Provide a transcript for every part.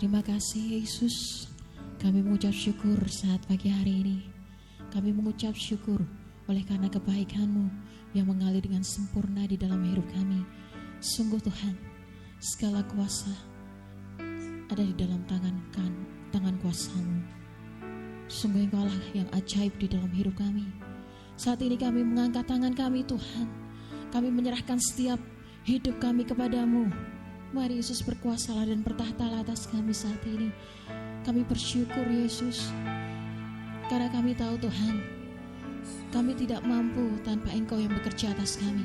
Terima kasih Yesus. Kami mengucap syukur saat pagi hari ini. Kami mengucap syukur oleh karena kebaikan-Mu yang mengalir dengan sempurna di dalam hidup kami. Sungguh Tuhan, segala kuasa ada di dalam tangan kuasa-Mu. Sungguh Engkau Allah yang ajaib di dalam hidup kami. Saat ini kami mengangkat tangan kami Tuhan. Kami menyerahkan setiap hidup kami kepadamu. Mari Yesus berkuasalah dan bertahtalah atas kami saat ini. Kami bersyukur Yesus, karena kami tahu Tuhan, kami tidak mampu tanpa Engkau yang bekerja atas kami.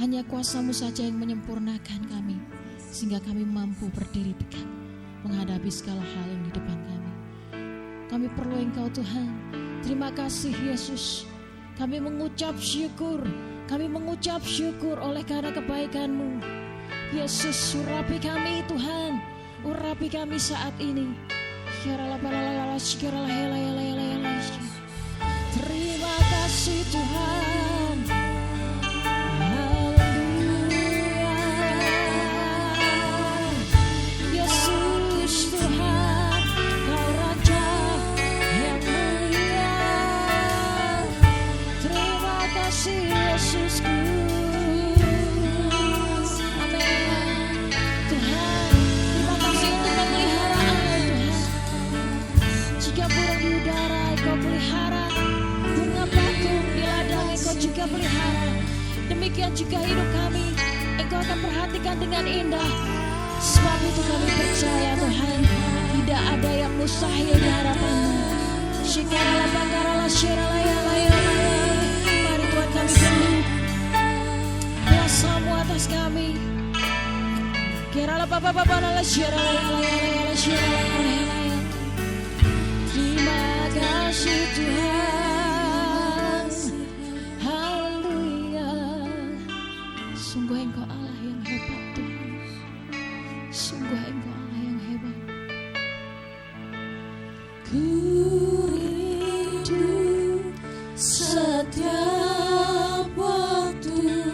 Hanya kuasa-Mu saja yang menyempurnakan kami, sehingga kami mampu berdiri tegak menghadapi segala hal yang di depan kami. Kami perlu Engkau Tuhan. Terima kasih Yesus. Kami mengucap syukur. Kami mengucap syukur oleh karena kebaikan-Mu. Yesus, urapi kami Tuhan. Urapi kami saat ini. Terima kasih Tuhan. Haleluya. Yesus Tuhan, Kau Raja yang mulia. Terima kasih Yesusku. Juga pelihara. Demikian juga hidup kami, Engkau akan perhatikan dengan indah. Sebab itu kami percaya Tuhan, tidak ada yang mustahil di hadapan-Mu. Syikaralah bangkaralah syiralayalayalaya. Mari Tuhan kami beri kuasa-Mu atas kami. Kiralah bapa-bapa syiralayalayalaya syiralayalayalaya. Terima kasih Tuhan. Sungguh Engkau Allah yang hebat Tuhan. Sungguh Engkau Allah yang hebat. Ku rindu setiap waktu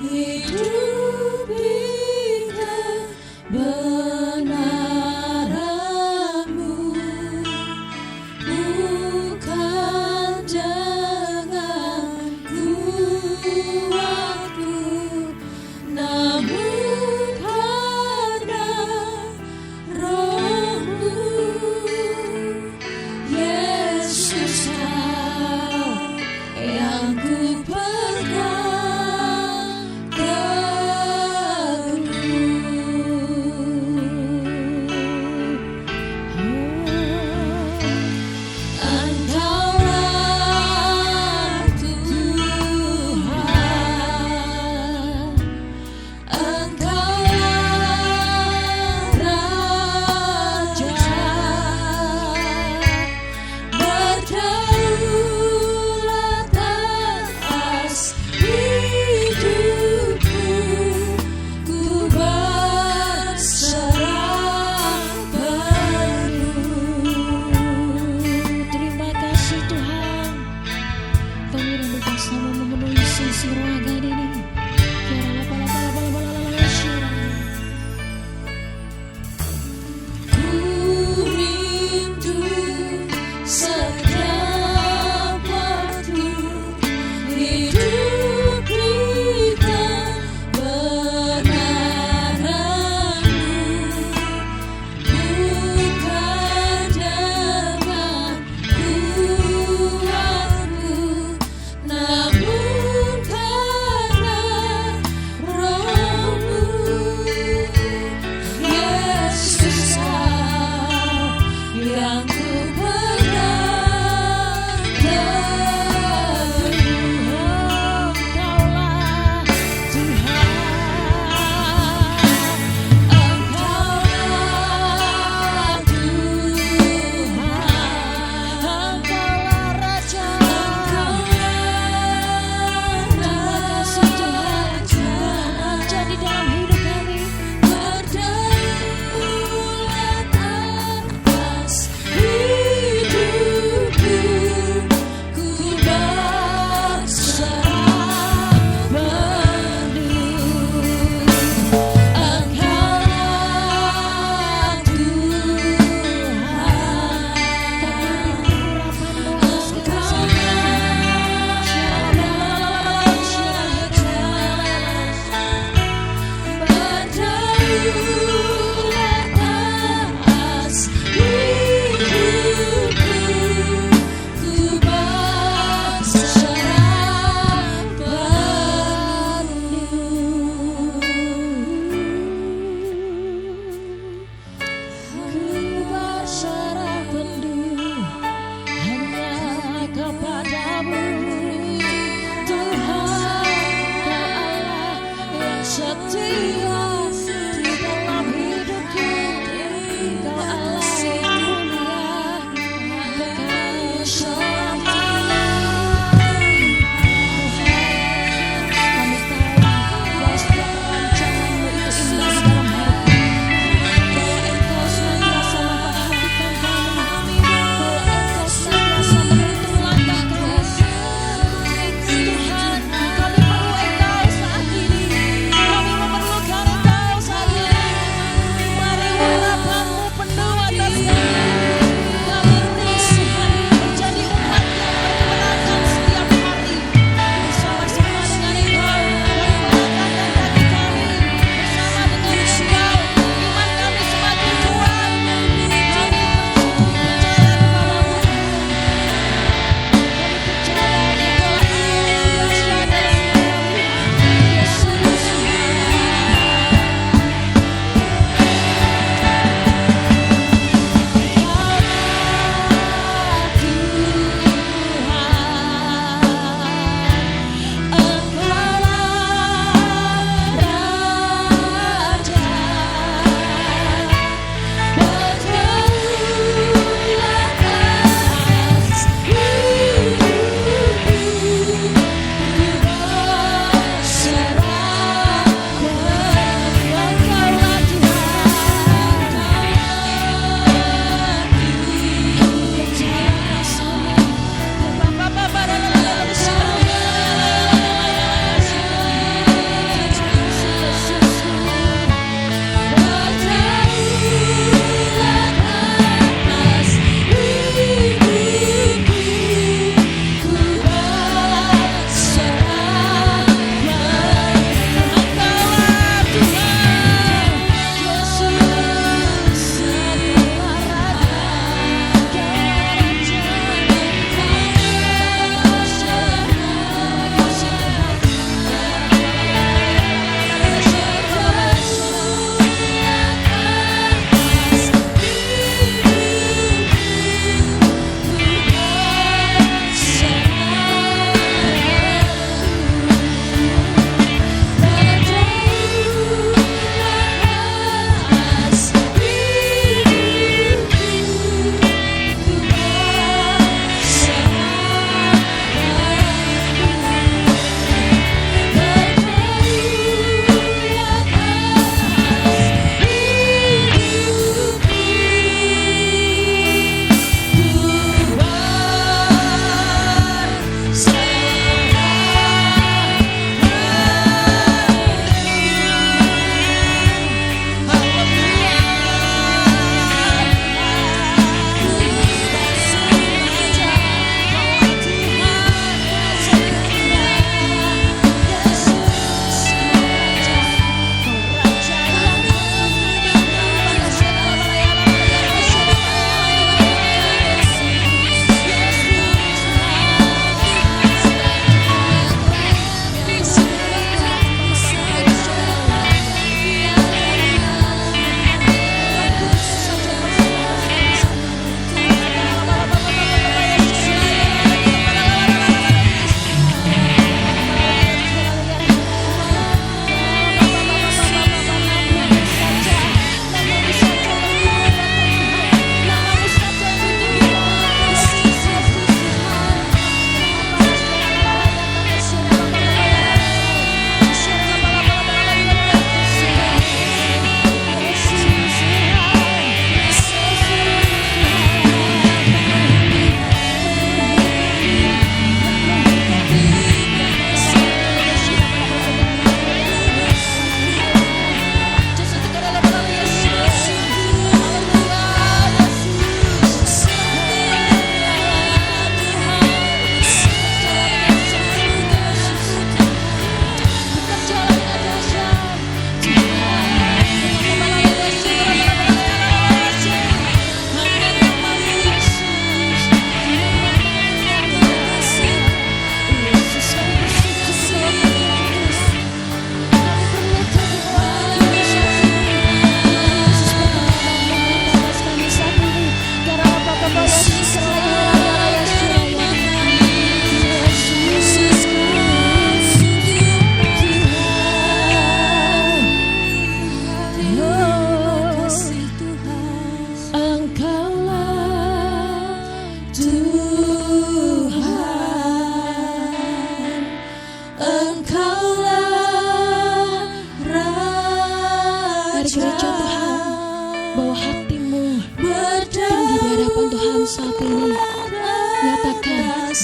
hidup di kebenaran-Mu, bukan dengan kuatku, namun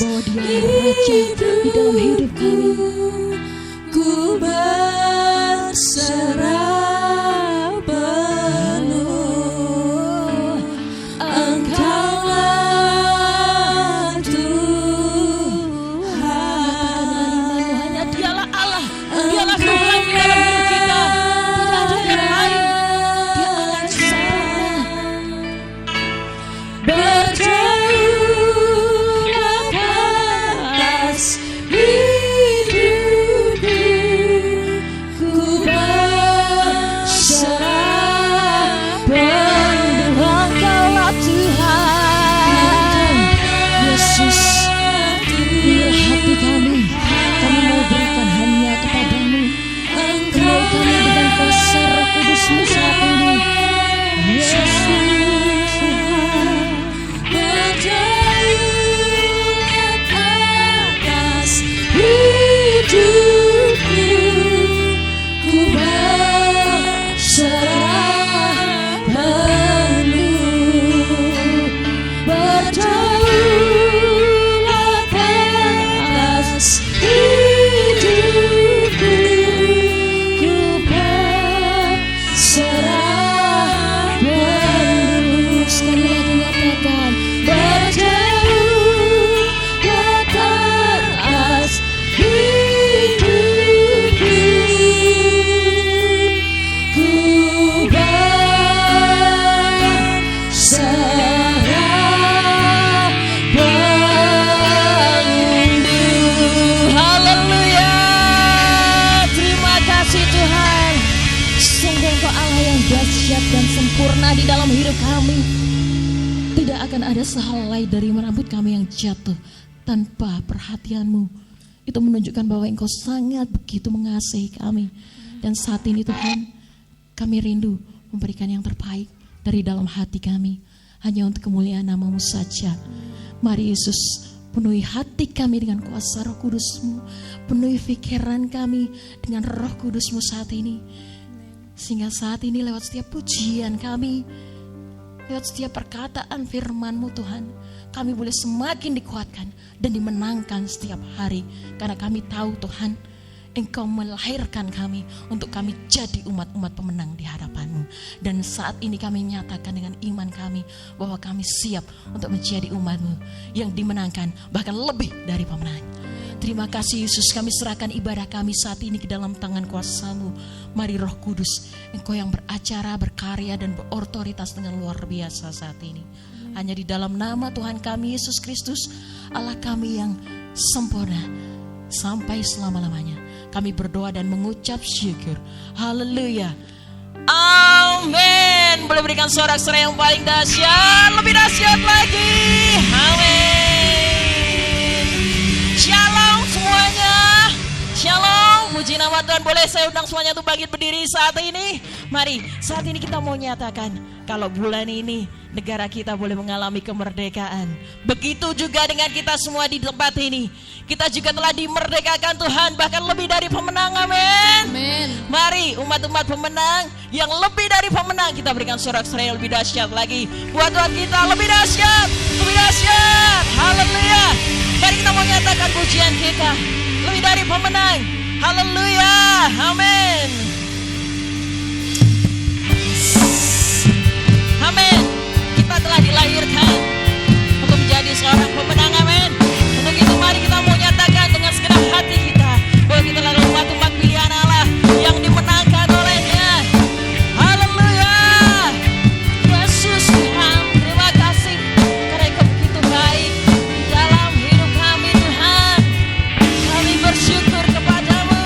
bahwa Dia Raja di dalam hidup kami. Ku berserah penuh, Engkaulah Tuhan. Hanya Dialah Allah, Dialah Tuhan di dalam hidup kita. Tidak ada yang lain. Dia Allah yang sempurna. Berjauhlah ke atas hidupku, ku berserah penuh. Engkaulah Tuhan. Yesus, inilah hati kami. Kami mau berikan hanya kepadamu. Penuhi kami dengan kuasa Roh Kudus-Mu saat ini. Yesus. Berjauhlah ke atas hidupku, ku berserah penuh. Berjauhlah ke atas hidupku, ku berserah penuh. Sekali lagi nyatakan. Berjauhlah ke atas hidupku, ku berserah penuh. Haleluya. Terima kasih Tuhan. Sungguh Engkau Allah yang dahsyat dan sempurna di dalam hidup kami. Tidak akan ada sehelai dari rambut kami yang jatuh tanpa perhatian-Mu. Itu menunjukkan bahwa Engkau sangat begitu mengasihi kami. Dan saat ini Tuhan, kami rindu memberikan yang terbaik dari dalam hati kami. Hanya untuk kemuliaan nama-Mu saja. Mari Yesus, penuhi hati kami dengan kuasa Roh Kudus-Mu. Penuhi pikiran kami dengan Roh Kudus-Mu saat ini. Sehingga saat ini lewat setiap pujian kami, lewat setiap perkataan firman-Mu Tuhan, kami boleh semakin dikuatkan dan dimenangkan setiap hari. Karena kami tahu Tuhan, Engkau melahirkan kami untuk kami jadi umat-umat pemenang di hadapan-Mu. Dan saat ini kami nyatakan dengan iman kami bahwa kami siap untuk menjadi umat-Mu yang dimenangkan, bahkan lebih dari pemenang. Terima kasih Yesus, kami serahkan ibadah kami saat ini ke dalam tangan kuasa-Mu. Mari Roh Kudus, Engkau yang beracara, berkarya dan berotoritas dengan luar biasa saat ini. Hanya di dalam nama Tuhan kami Yesus Kristus, Allah kami yang sempurna sampai selama-lamanya. Kami berdoa dan mengucap syukur. Haleluya. Amin. Boleh berikan sorak-sorai yang paling dahsyat, lebih dahsyat lagi. Amin. Shalom semuanya. Shalom. Puji nama Tuhan. Boleh saya undang semuanya untuk bangkit berdiri saat ini. Mari, saat ini kita mau nyatakan kalau bulan ini negara kita boleh mengalami kemerdekaan. Begitu juga dengan kita semua di tempat ini. Kita juga telah dimerdekakan Tuhan, bahkan lebih dari pemenang. Amin. Amin. Mari umat-umat pemenang, yang lebih dari pemenang, kita berikan sorak-sorai yang lebih dahsyat lagi. Buat Tuhan kita lebih dahsyat, lebih dahsyat. Haleluya. Mari kita mau nyatakan pujian kita lebih dari pemenang. Haleluya. Amin. Amin. Kita telah dilahirkan untuk menjadi seorang pemenang. Amin. Untuk itu mari kita mau nyatakan dengan segenap hati kita bahwa kita adalah umat-umat pilihan Allah yang dimenangkan oleh-Nya. Haleluya. Yesus Tuhan, terima kasih karena Engkau begitu baik dalam hidup kami Tuhan. Kami bersyukur kepada-Mu.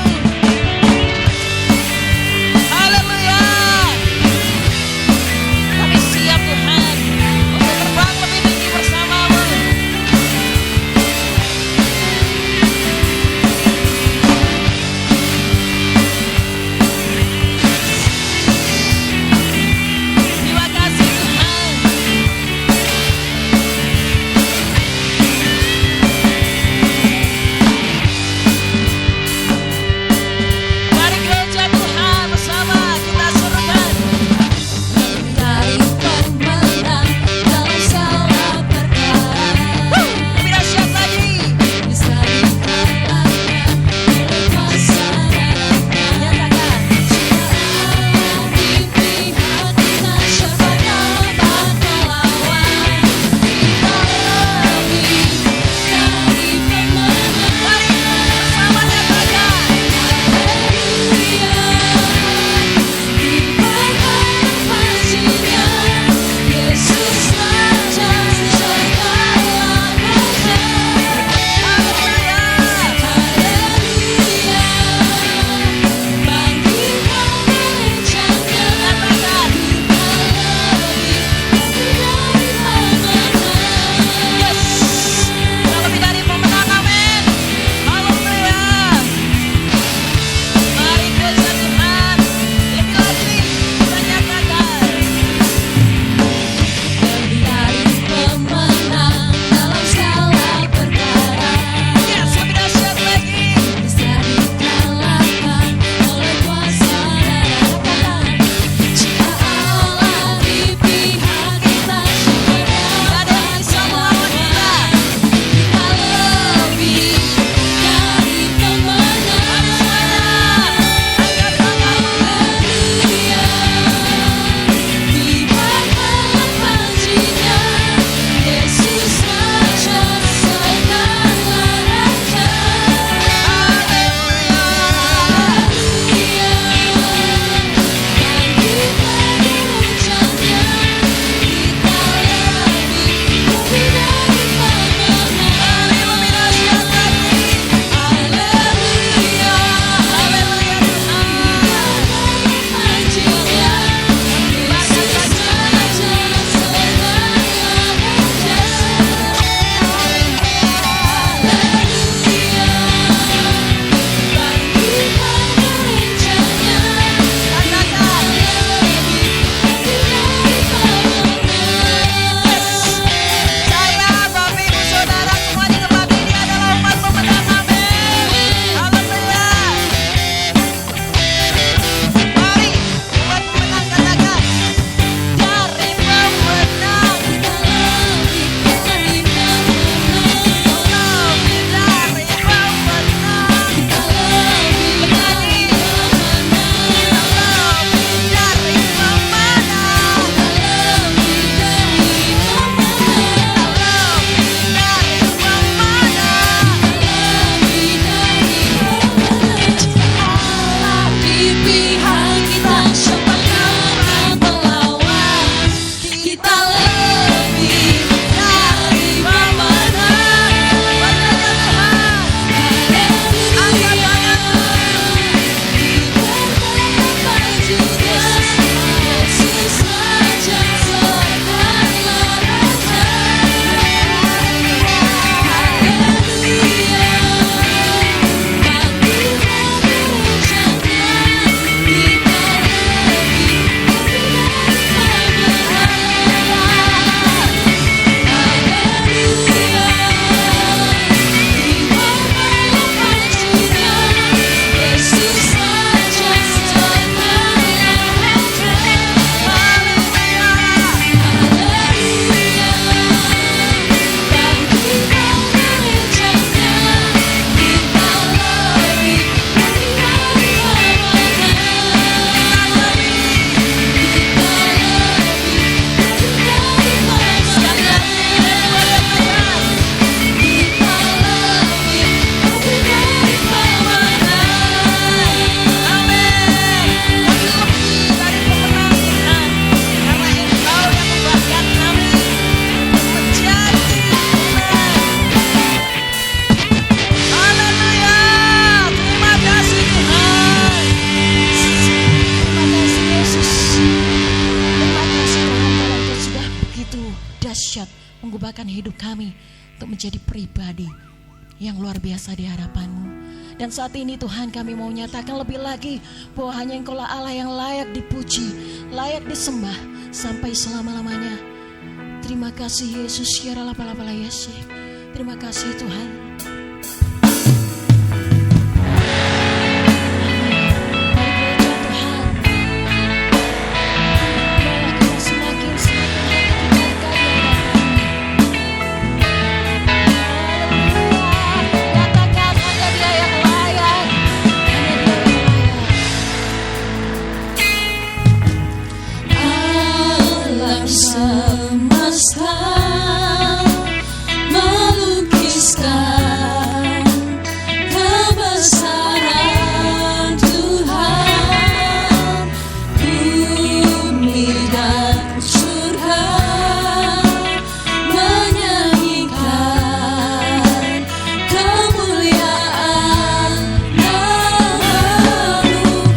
menyatakan hidup kami untuk menjadi pribadi yang luar biasa di hadapan-Mu. Dan saat ini Tuhan, kami mau nyatakan lebih lagi bahwa hanya Engkau lah Allah yang layak dipuji, layak disembah sampai selama-lamanya. Terima kasih Yesus, terima kasih Tuhan. Semesta melukiskan kebesaran Tuhan, bumi dan surga menyanyikan kemuliaan nama-Mu.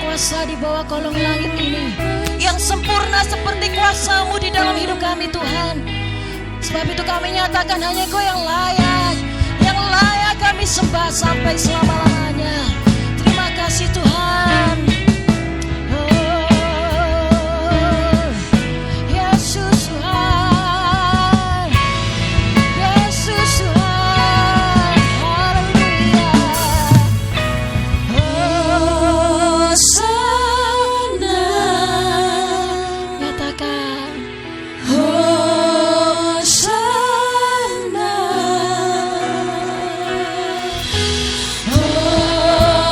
kuasa di bawah kolong langit ini yang sempurna seperti kuasa-Mu di dalam hidup kami, Tuhan. Sebab itu kami nyatakan hanya Engkau yang layak kami sembah sampai selama-lamanya. Terima kasih Tuhan. Oh, Yesus Tuhan, Yesus Tuhan, haleluya. Hosana, Nyatakan Hosana, Hosana.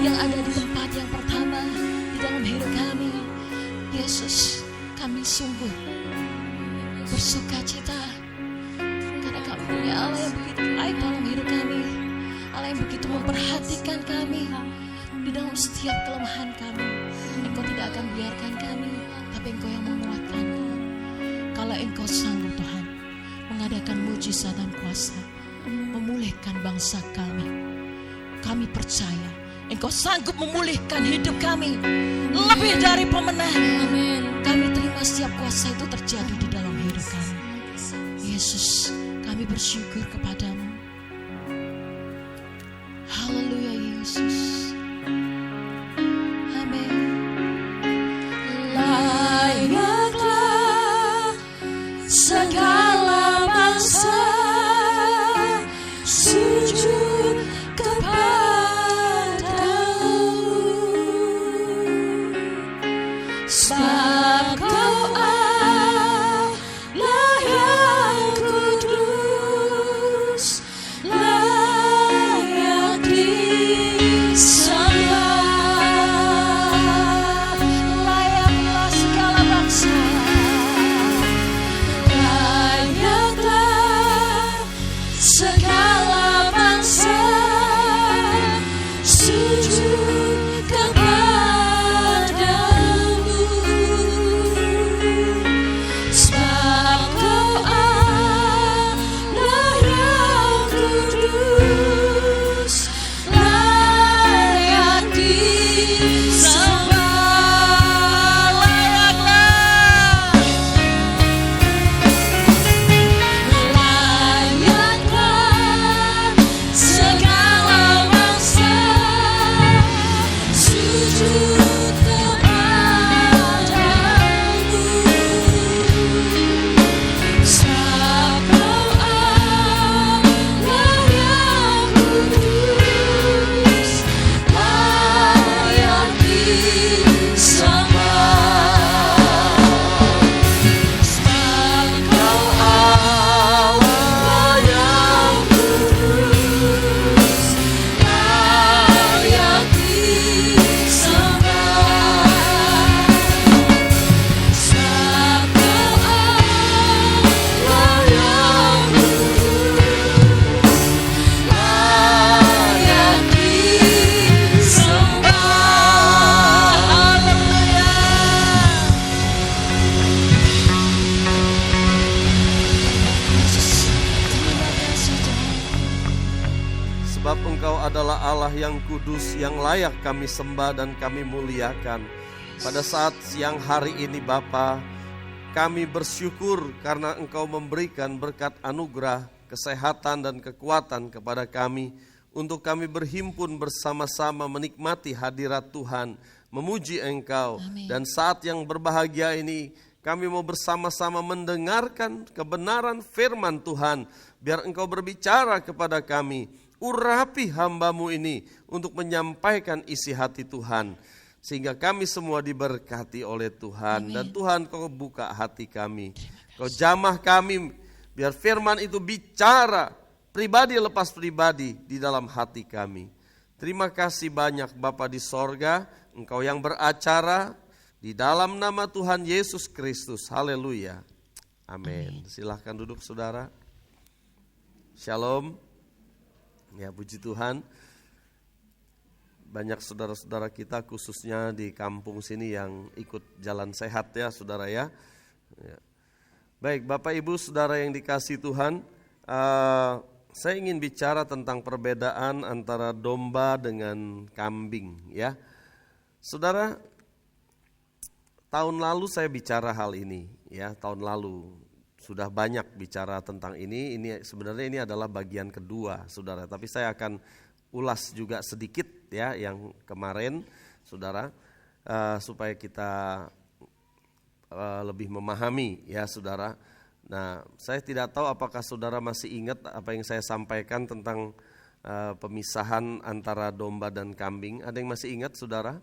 yang ada di tempat yang pertama di dalam hidup kami. Yesus, kami sungguh bersuka cita karena kami punya Allah yang begitu baik dalam hidup kami, Allah yang begitu memperhatikan kami di dalam setiap kelemahan kami. Engkau tidak akan biarkan kami, tapi Engkau yang menguatkan kami. Kalau Engkau sanggup Tuhan mengadakan mujizat dan kuasa memulihkan bangsa kami percaya Engkau sanggup memulihkan hidup kami lebih dari pemenang. Amin. Kami terima setiap kuasa itu terjadi di dalam hidup kami. Yesus, kami bersyukur kepadamu. Haleluya Yesus. Amin. Layaklah segala bangsa sujud kepadamu, sebab Kau Allah yang kudus, layak disembah. Layaklah segala bangsa, Layaklah segala bangsa sujud kepadamu, sebab Kau Allah yang kudus, layak disembah. Layaklah segala bangsa sujud kepadamu, sebab Kau Allah yang kudus, layak disembah. Sebab Kau Allah yang kudus, layak disembah. Sebab Kau Allah yang kudus, layak disembah. Sebab Engkau adalah Allah yang kudus, yang layak kami sembah dan kami muliakan. Pada saat siang hari ini Bapa, kami bersyukur karena Engkau memberikan berkat anugerah, kesehatan dan kekuatan kepada kami untuk kami berhimpun bersama-sama menikmati hadirat Tuhan, memuji Engkau. Amin. Dan saat yang berbahagia ini kami mau bersama-sama mendengarkan kebenaran firman Tuhan. Biar Engkau berbicara kepada kami, urapi hamba-Mu ini untuk menyampaikan isi hati Tuhan. Sehingga kami semua diberkati oleh Tuhan. Amin. Dan Tuhan Kau buka hati kami, Kau jamah kami, biar firman itu bicara pribadi lepas pribadi di dalam hati kami. Terima kasih banyak Bapa di sorga, Engkau yang beracara di dalam nama Tuhan Yesus Kristus. Haleluya. Amin. Silahkan duduk saudara. Shalom. Ya, puji Tuhan. Banyak saudara-saudara kita khususnya di kampung sini yang ikut jalan sehat ya saudara ya. Ya. Baik Bapak Ibu saudara yang dikasihi Tuhan, saya ingin bicara tentang perbedaan antara domba dengan kambing ya. Saudara, tahun lalu saya bicara hal ini ya, tahun lalu sudah banyak bicara tentang ini. Ini sebenarnya ini adalah bagian kedua saudara, tapi saya akan ulas juga sedikit ya yang kemarin saudara, supaya kita lebih memahami ya saudara. Nah, saya tidak tahu apakah saudara masih ingat apa yang saya sampaikan tentang pemisahan antara domba dan kambing. Ada yang masih ingat saudara?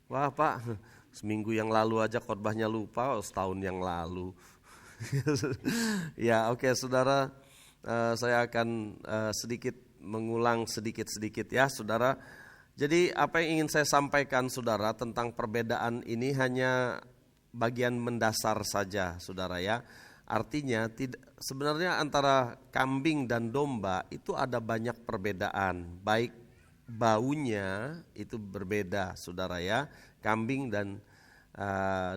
Wah Pak, seminggu yang lalu aja khotbahnya lupa, setahun yang lalu. Ya oke saudara, saya akan sedikit mengulang sedikit-sedikit ya saudara. Jadi apa yang ingin saya sampaikan saudara tentang perbedaan ini hanya bagian mendasar saja saudara ya. Artinya sebenarnya antara kambing dan domba itu ada banyak perbedaan. Baik baunya itu berbeda saudara ya. Kambing dan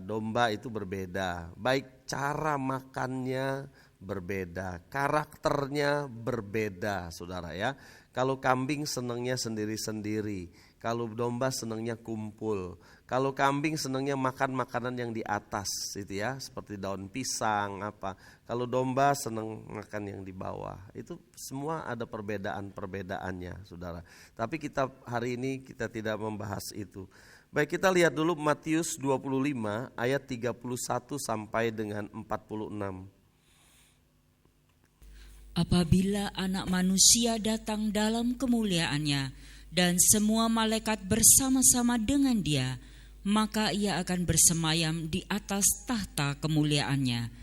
domba itu berbeda. Baik cara makannya berbeda. Karakternya berbeda saudara ya. Kalau kambing senangnya sendiri-sendiri. Kalau domba senangnya kumpul. Kalau kambing senangnya makan makanan yang di atas itu ya, seperti daun pisang apa. Kalau domba senang makan yang di bawah. Itu semua ada perbedaan-perbedaannya, Saudara. Tapi kita hari ini kita tidak membahas itu. Baik, kita lihat dulu Matius 25 ayat 31 sampai dengan 46. Apabila Anak Manusia datang dalam kemuliaannya dan semua malaikat bersama-sama dengan Dia, maka Ia akan bersemayam di atas tahta kemuliaannya.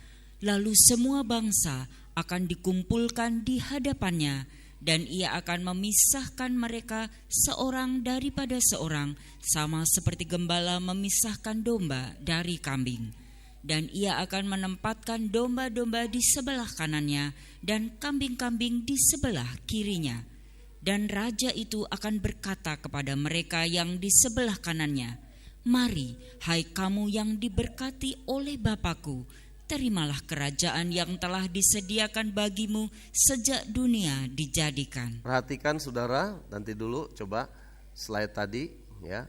Lalu semua bangsa akan dikumpulkan di hadapannya, dan Ia akan memisahkan mereka seorang daripada seorang, sama seperti gembala memisahkan domba dari kambing. Dan Ia akan menempatkan domba-domba di sebelah kanannya dan kambing-kambing di sebelah kirinya. Dan raja itu akan berkata kepada mereka yang di sebelah kanannya, "Mari, hai kamu yang diberkati oleh Bapa-Ku, terimalah kerajaan yang telah disediakan bagimu sejak dunia dijadikan." Perhatikan saudara, nanti dulu coba slide tadi ya.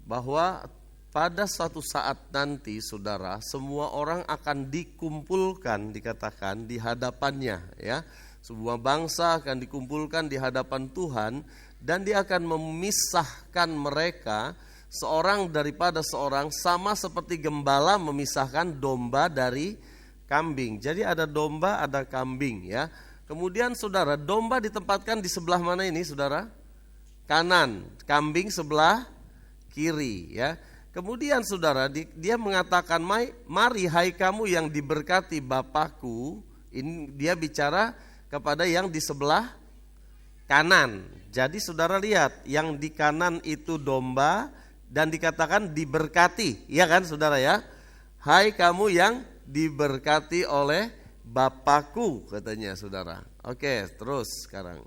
Bahwa pada suatu saat nanti saudara, semua orang akan dikumpulkan, dikatakan di hadapannya ya. Sebuah bangsa akan dikumpulkan di hadapan Tuhan, dan Dia akan memisahkan mereka seorang daripada seorang, sama seperti gembala memisahkan domba dari kambing. Jadi ada domba, ada kambing ya. Kemudian saudara, domba ditempatkan di sebelah mana ini saudara? Kanan, kambing sebelah kiri ya. Kemudian saudara, dia mengatakan, "Mari hai kamu yang diberkati Bapa-Ku." Ini dia bicara kepada yang di sebelah kanan. Jadi saudara lihat, yang di kanan itu domba dan dikatakan diberkati, ya kan saudara ya? "Hai kamu yang diberkati oleh Bapa-Ku," katanya saudara. Oke, terus sekarang.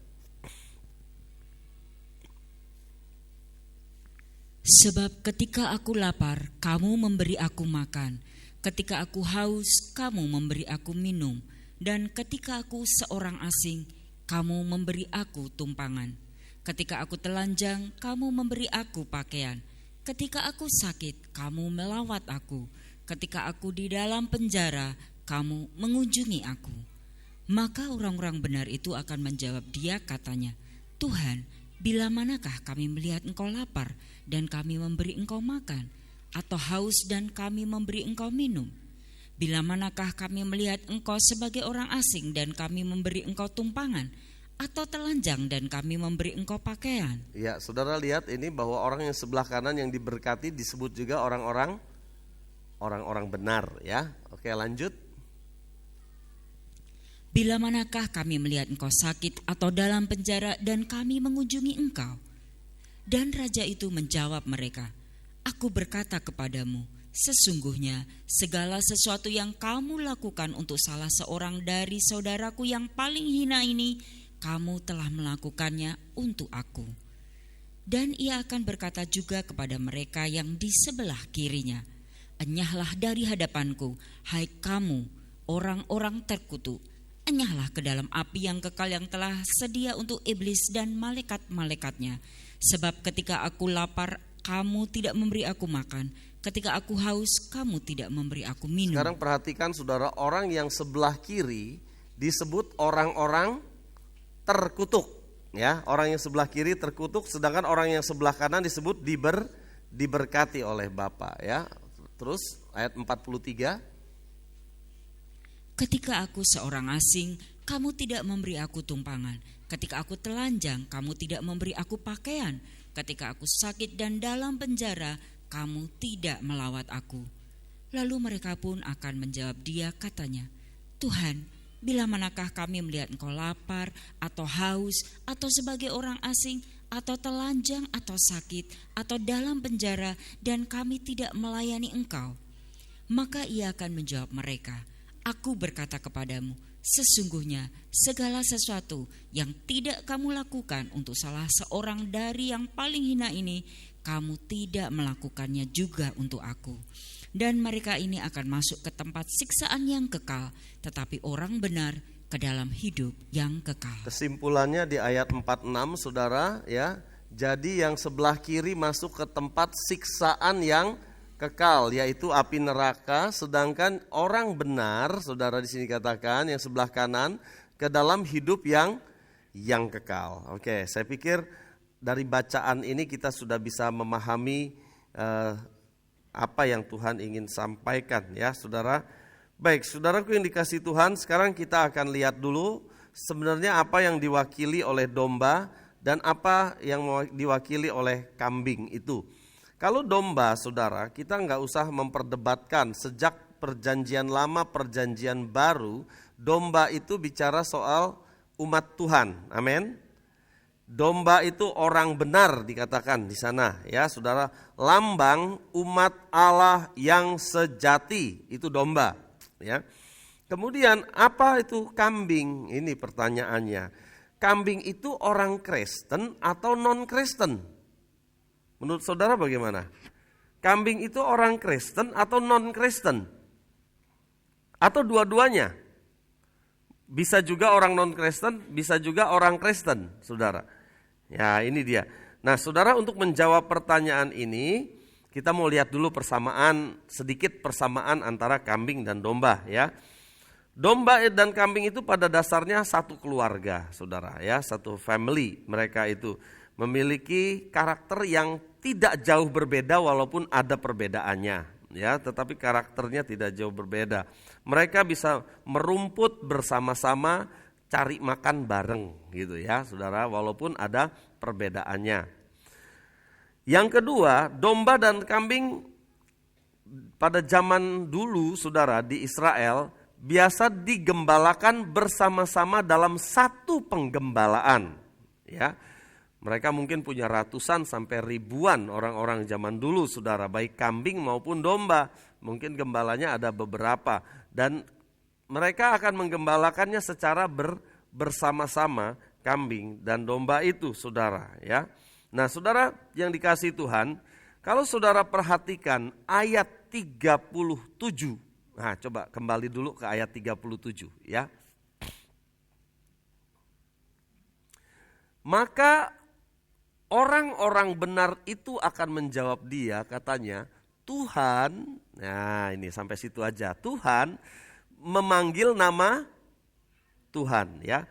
Sebab ketika aku lapar, kamu memberi aku makan. Ketika aku haus, kamu memberi aku minum. Dan ketika aku seorang asing, kamu memberi aku tumpangan. Ketika aku telanjang, kamu memberi aku pakaian. Ketika aku sakit, kamu melawat aku. Ketika aku di dalam penjara, kamu mengunjungi aku. Maka orang-orang benar itu akan menjawab Dia, katanya, "Tuhan, bila manakah kami melihat Engkau lapar dan kami memberi Engkau makan, atau haus dan kami memberi Engkau minum? Bila manakah kami melihat Engkau sebagai orang asing dan kami memberi Engkau tumpangan, atau telanjang dan kami memberi Engkau pakaian?" Ya, saudara lihat ini bahwa orang yang sebelah kanan yang diberkati disebut juga orang-orang benar ya. Oke, lanjut. Bila manakah kami melihat Engkau sakit atau dalam penjara dan kami mengunjungi Engkau? Dan raja itu menjawab mereka, "Aku berkata kepadamu, sesungguhnya segala sesuatu yang kamu lakukan untuk salah seorang dari saudaraku yang paling hina ini, kamu telah melakukannya untuk aku." Dan Ia akan berkata juga kepada mereka yang di sebelah kirinya, "Enyahlah dari hadapanku, hai kamu orang-orang terkutuk. Enyahlah ke dalam api yang kekal yang telah sedia untuk iblis dan malaikat-malaikatnya. Sebab ketika aku lapar, kamu tidak memberi aku makan. Ketika aku haus, kamu tidak memberi aku minum." Sekarang perhatikan saudara, orang yang sebelah kiri disebut orang-orang terkutuk ya. Orang yang sebelah kiri terkutuk, sedangkan orang yang sebelah kanan disebut diberkati oleh Bapa ya. Terus ayat 43. "Ketika aku seorang asing, kamu tidak memberi aku tumpangan. Ketika aku telanjang, kamu tidak memberi aku pakaian. Ketika aku sakit dan dalam penjara, kamu tidak melawat aku." Lalu mereka pun akan menjawab Dia, katanya, "Tuhan, bila manakah kami melihat Engkau lapar atau haus atau sebagai orang asing atau telanjang, atau sakit, atau dalam penjara, dan kami tidak melayani engkau?' Maka ia akan menjawab mereka, 'Aku berkata kepadamu, sesungguhnya segala sesuatu yang tidak kamu lakukan untuk salah seorang dari yang paling hina ini, kamu tidak melakukannya juga untuk aku.' Dan mereka ini akan masuk ke tempat siksaan yang kekal, tetapi orang benar ke dalam hidup yang kekal." Kesimpulannya di ayat 46, Saudara, ya. Jadi yang sebelah kiri masuk ke tempat siksaan yang kekal, yaitu api neraka, sedangkan orang benar, Saudara di sini katakan yang sebelah kanan ke dalam hidup yang kekal. Oke, saya pikir dari bacaan ini kita sudah bisa memahami apa yang Tuhan ingin sampaikan, ya Saudara. Baik, saudaraku yang dikasihi Tuhan, sekarang kita akan lihat dulu sebenarnya apa yang diwakili oleh domba dan apa yang diwakili oleh kambing itu. Kalau domba, saudara, kita nggak usah memperdebatkan. Sejak perjanjian lama, perjanjian baru, domba itu bicara soal umat Tuhan. Amin. Domba itu orang benar dikatakan di sana, ya saudara. Lambang umat Allah yang sejati, itu domba, ya. Kemudian apa itu kambing? Ini pertanyaannya. Kambing itu orang Kristen atau non-Kristen? Menurut saudara bagaimana? Kambing itu orang Kristen atau non-Kristen? Atau dua-duanya? Bisa juga orang non-Kristen, bisa juga orang Kristen, saudara. Ya, ini dia. Nah, saudara, untuk menjawab pertanyaan ini, kita mau lihat dulu sedikit persamaan antara kambing dan domba, ya. Domba dan kambing itu pada dasarnya satu keluarga, saudara, ya, satu family. Mereka itu memiliki karakter yang tidak jauh berbeda walaupun ada perbedaannya, ya, tetapi karakternya tidak jauh berbeda. Mereka bisa merumput bersama-sama, cari makan bareng gitu, ya saudara, walaupun ada perbedaannya. Yang kedua, domba dan kambing pada zaman dulu, saudara, di Israel biasa digembalakan bersama-sama dalam satu penggembalaan, ya. Mereka mungkin punya ratusan sampai ribuan orang-orang zaman dulu, saudara, baik kambing maupun domba. Mungkin gembalanya ada beberapa, dan mereka akan menggembalakannya secara bersama-sama, kambing dan domba itu, saudara, ya. Nah, saudara yang dikasihi Tuhan, kalau saudara perhatikan ayat 37. Nah, coba kembali dulu ke ayat 37, ya. Maka orang-orang benar itu akan menjawab dia, katanya, Tuhan, nah ini sampai situ aja. Tuhan memanggil nama Tuhan, ya.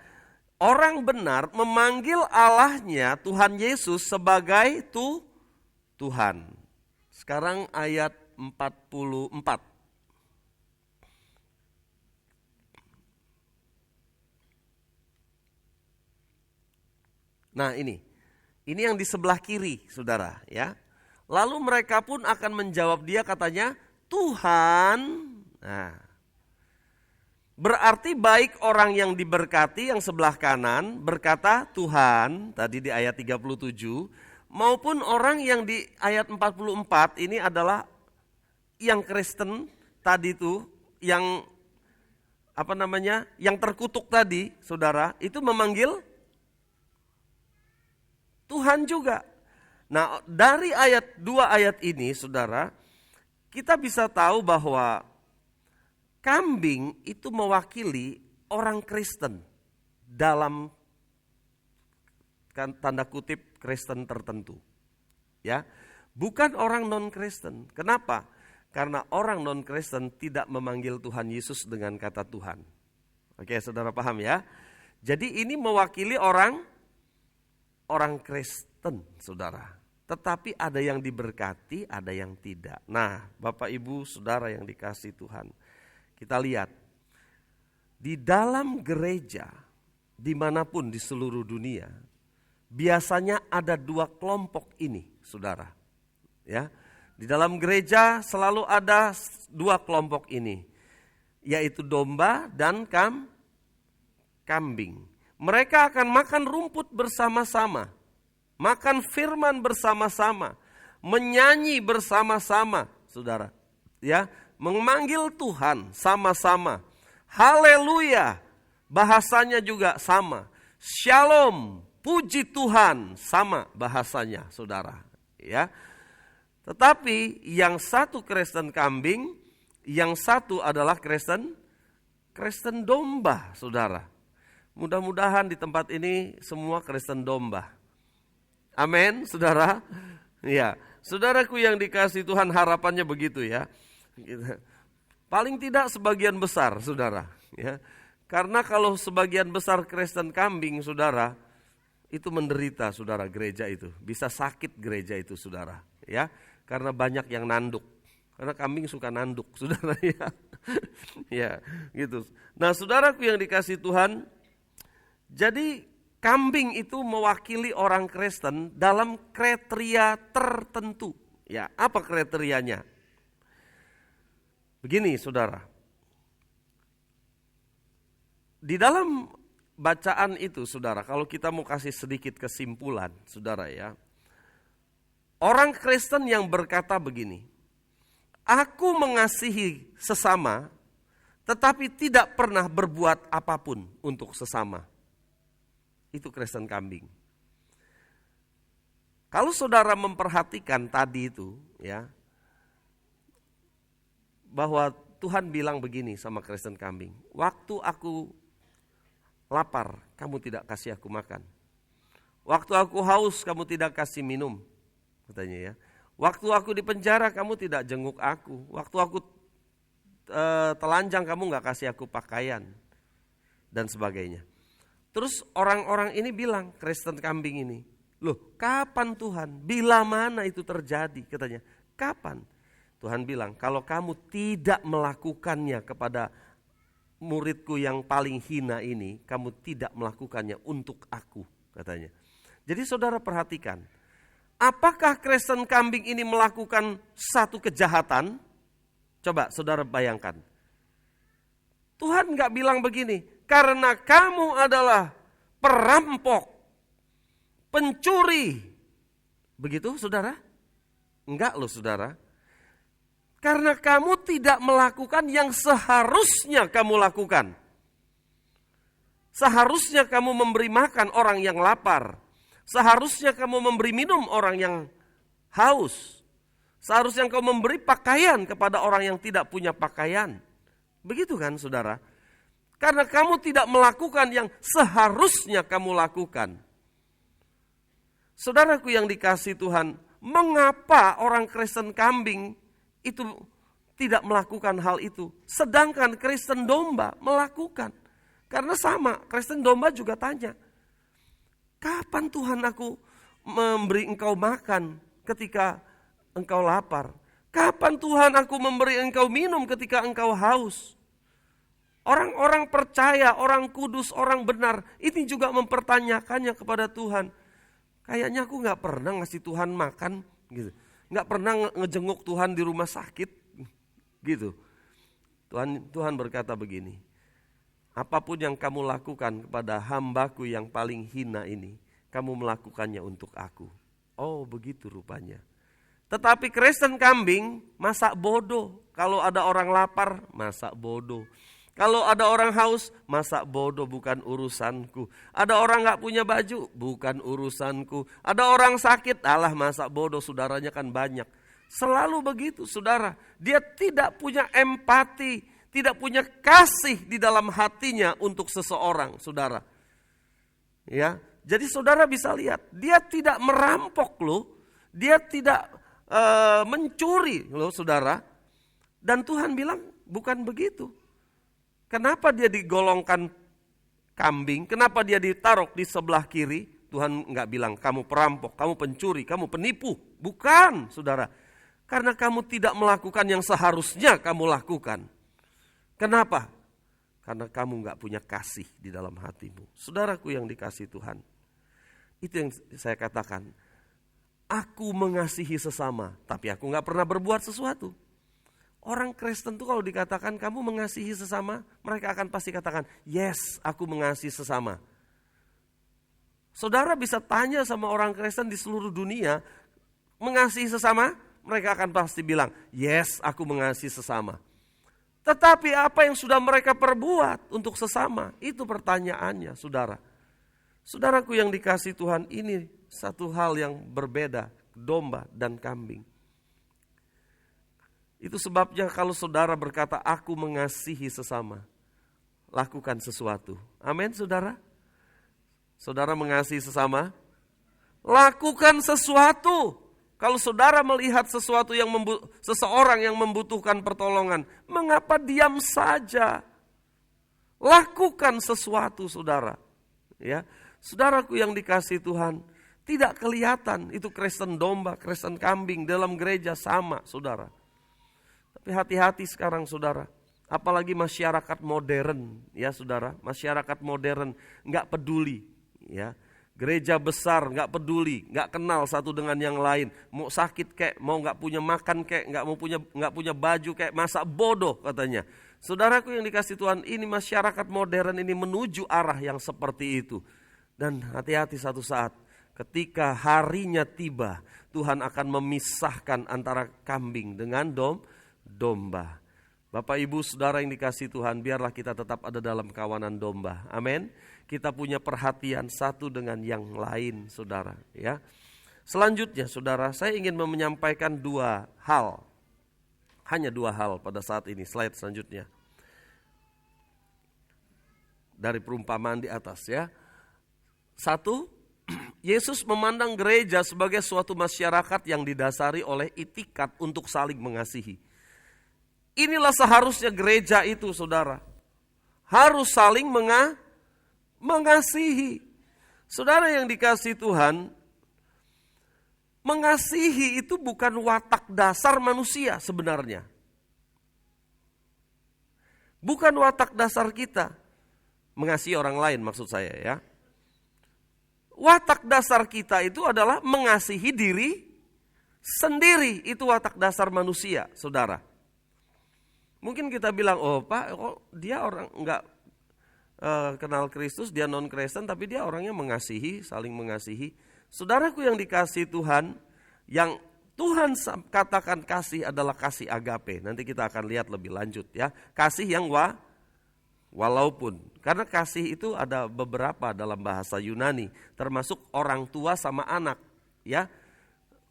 Orang benar memanggil Allahnya, Tuhan Yesus, sebagai Tuhan. Sekarang ayat 44. Nah, ini yang di sebelah kiri, saudara, ya. Lalu mereka pun akan menjawab dia, katanya, Tuhan. Nah, berarti baik orang yang diberkati yang sebelah kanan berkata Tuhan tadi di ayat 37, maupun orang yang di ayat 44 ini adalah yang Kristen tadi itu, yang yang terkutuk tadi, saudara, itu memanggil Tuhan juga. Nah, dari dua ayat ini, saudara, kita bisa tahu bahwa kambing itu mewakili orang Kristen dalam tanda kutip Kristen tertentu, ya, bukan orang non-Kristen. Kenapa? Karena orang non-Kristen tidak memanggil Tuhan Yesus dengan kata Tuhan. Oke, saudara paham, ya? Jadi ini mewakili orang Kristen, saudara. Tetapi ada yang diberkati, ada yang tidak. Nah, Bapak Ibu Saudara yang dikasihi Tuhan, kita lihat di dalam gereja dimanapun di seluruh dunia, biasanya ada dua kelompok ini, saudara. Ya, di dalam gereja selalu ada dua kelompok ini, yaitu domba dan kambing. Mereka akan makan rumput bersama-sama. makan firman bersama-sama, menyanyi bersama-sama, saudara. Ya, memanggil Tuhan sama-sama. Haleluya, bahasanya juga sama. Shalom, puji Tuhan, sama bahasanya, saudara. Ya. Tetapi yang satu Kristen kambing, yang satu adalah Kristen domba, saudara. Mudah-mudahan di tempat ini semua Kristen domba. Amin, saudara. Ya, saudaraku yang dikasihi Tuhan, harapannya begitu ya. Paling tidak sebagian besar, saudara. Ya, karena kalau sebagian besar Kristen kambing, saudara, itu menderita, saudara, gereja itu. Bisa sakit gereja itu, saudara. Ya, karena banyak yang nanduk. Karena kambing suka nanduk, saudara ya. Ya, gitu. Nah, saudaraku yang dikasihi Tuhan, jadi kambing itu mewakili orang Kristen dalam kriteria tertentu. Ya, apa kriterianya? Begini, saudara. Di dalam bacaan itu, saudara, kalau kita mau kasih sedikit kesimpulan, saudara ya. Orang Kristen yang berkata begini, aku mengasihi sesama, tetapi tidak pernah berbuat apapun untuk sesama. Itu Kristen kambing. Kalau saudara memperhatikan tadi itu, ya, bahwa Tuhan bilang begini sama Kristen kambing, waktu aku lapar, kamu tidak kasih aku makan. Waktu aku haus, kamu tidak kasih minum, katanya ya. Waktu aku di penjara, kamu tidak jenguk aku. Waktu aku telanjang, kamu gak kasih aku pakaian, dan sebagainya. Terus orang-orang ini bilang, Kristen kambing ini, loh kapan Tuhan? Bila mana itu terjadi? Katanya, kapan? Tuhan bilang, kalau kamu tidak melakukannya kepada muridku yang paling hina ini, kamu tidak melakukannya untuk aku, katanya. Jadi saudara perhatikan, apakah Kristen kambing ini melakukan satu kejahatan? Coba saudara bayangkan. Tuhan gak bilang begini, karena kamu adalah perampok, pencuri. Begitu saudara? Enggak loh saudara. Karena kamu tidak melakukan yang seharusnya kamu lakukan. Seharusnya kamu memberi makan orang yang lapar. Seharusnya kamu memberi minum orang yang haus. Seharusnya kamu memberi pakaian kepada orang yang tidak punya pakaian. Begitu kan saudara? Karena kamu tidak melakukan yang seharusnya kamu lakukan. Saudaraku yang dikasihi Tuhan, mengapa orang Kristen kambing itu tidak melakukan hal itu? Sedangkan Kristen domba melakukan. Karena sama, Kristen domba juga tanya, kapan Tuhan aku memberi engkau makan ketika engkau lapar? Kapan Tuhan aku memberi engkau minum ketika engkau haus? Orang-orang percaya, orang kudus, orang benar, ini juga mempertanyakannya kepada Tuhan. Kayaknya aku gak pernah ngasih Tuhan makan, gitu. Gak pernah ngejenguk Tuhan di rumah sakit, gitu. Tuhan berkata begini, apapun yang kamu lakukan kepada hambaku yang paling hina ini, kamu melakukannya untuk aku. Oh begitu rupanya. Tetapi Kristen kambing masak bodoh. Kalau ada orang lapar, masak bodoh. Kalau ada orang haus, masak bodoh, bukan urusanku. Ada orang gak punya baju, bukan urusanku. Ada orang sakit, alah masak bodoh, saudaranya kan banyak. Selalu begitu saudara. Dia tidak punya empati, tidak punya kasih di dalam hatinya untuk seseorang, saudara. Ya, jadi saudara bisa lihat, dia tidak merampok loh. Dia tidak mencuri loh saudara. Dan Tuhan bilang bukan begitu. Kenapa dia digolongkan kambing? Kenapa dia ditaruh di sebelah kiri? Tuhan enggak bilang kamu perampok, kamu pencuri, kamu penipu. Bukan saudara. Karena kamu tidak melakukan yang seharusnya kamu lakukan. Kenapa? Karena kamu enggak punya kasih di dalam hatimu. Saudaraku yang dikasihi Tuhan. Itu yang saya katakan. Aku mengasihi sesama, tapi aku enggak pernah berbuat sesuatu. Orang Kristen tuh kalau dikatakan kamu mengasihi sesama, mereka akan pasti katakan, yes, aku mengasihi sesama. Saudara bisa tanya sama orang Kristen di seluruh dunia, mengasihi sesama, mereka akan pasti bilang, yes, aku mengasihi sesama. Tetapi apa yang sudah mereka perbuat untuk sesama? Itu pertanyaannya, saudara. Saudaraku yang dikasihi Tuhan, ini satu hal yang berbeda, domba dan kambing. Itu sebabnya kalau saudara berkata, aku mengasihi sesama, lakukan sesuatu. Amin, saudara? Saudara mengasihi sesama, lakukan sesuatu. Kalau saudara melihat sesuatu seseorang yang membutuhkan pertolongan, mengapa diam saja? Lakukan sesuatu, saudara. Ya, saudaraku yang dikasihi Tuhan, tidak kelihatan itu Kristen domba, Kristen kambing dalam gereja sama, saudara. Tapi hati-hati sekarang, saudara. Apalagi masyarakat modern, ya saudara. Masyarakat modern nggak peduli, ya. Gereja besar nggak peduli, nggak kenal satu dengan yang lain. Mau sakit kek, mau nggak punya makan kek, nggak punya baju kek, masa bodoh katanya. Saudaraku yang dikasihi Tuhan, ini masyarakat modern ini menuju arah yang seperti itu. Dan hati-hati satu saat, ketika harinya tiba, Tuhan akan memisahkan antara kambing dengan domba. Bapak Ibu Saudara yang dikasihi Tuhan, biarlah kita tetap ada dalam kawanan domba. Amin. Kita punya perhatian satu dengan yang lain, saudara. Ya. Selanjutnya, saudara, saya ingin menyampaikan dua hal. Hanya dua hal pada saat ini. Slide selanjutnya. Dari perumpamaan di atas, ya. Satu, Yesus memandang gereja sebagai suatu masyarakat yang didasari oleh itikat untuk saling mengasihi. Inilah seharusnya gereja itu, saudara. Harus saling mengasihi. Saudara yang dikasihi Tuhan, mengasihi itu bukan watak dasar manusia sebenarnya. Bukan watak dasar kita. Mengasihi orang lain maksud saya, ya. Watak dasar kita itu adalah mengasihi diri sendiri. Itu watak dasar manusia, saudara. Mungkin kita bilang, oh Pak, dia orang enggak kenal Kristus, dia non Kristen, tapi dia orangnya mengasihi, saling mengasihi. Saudaraku yang dikasihi Tuhan, yang Tuhan katakan kasih adalah kasih agape. Nanti kita akan lihat lebih lanjut, ya. Kasih yang walaupun, karena kasih itu ada beberapa dalam bahasa Yunani, termasuk orang tua sama anak, ya.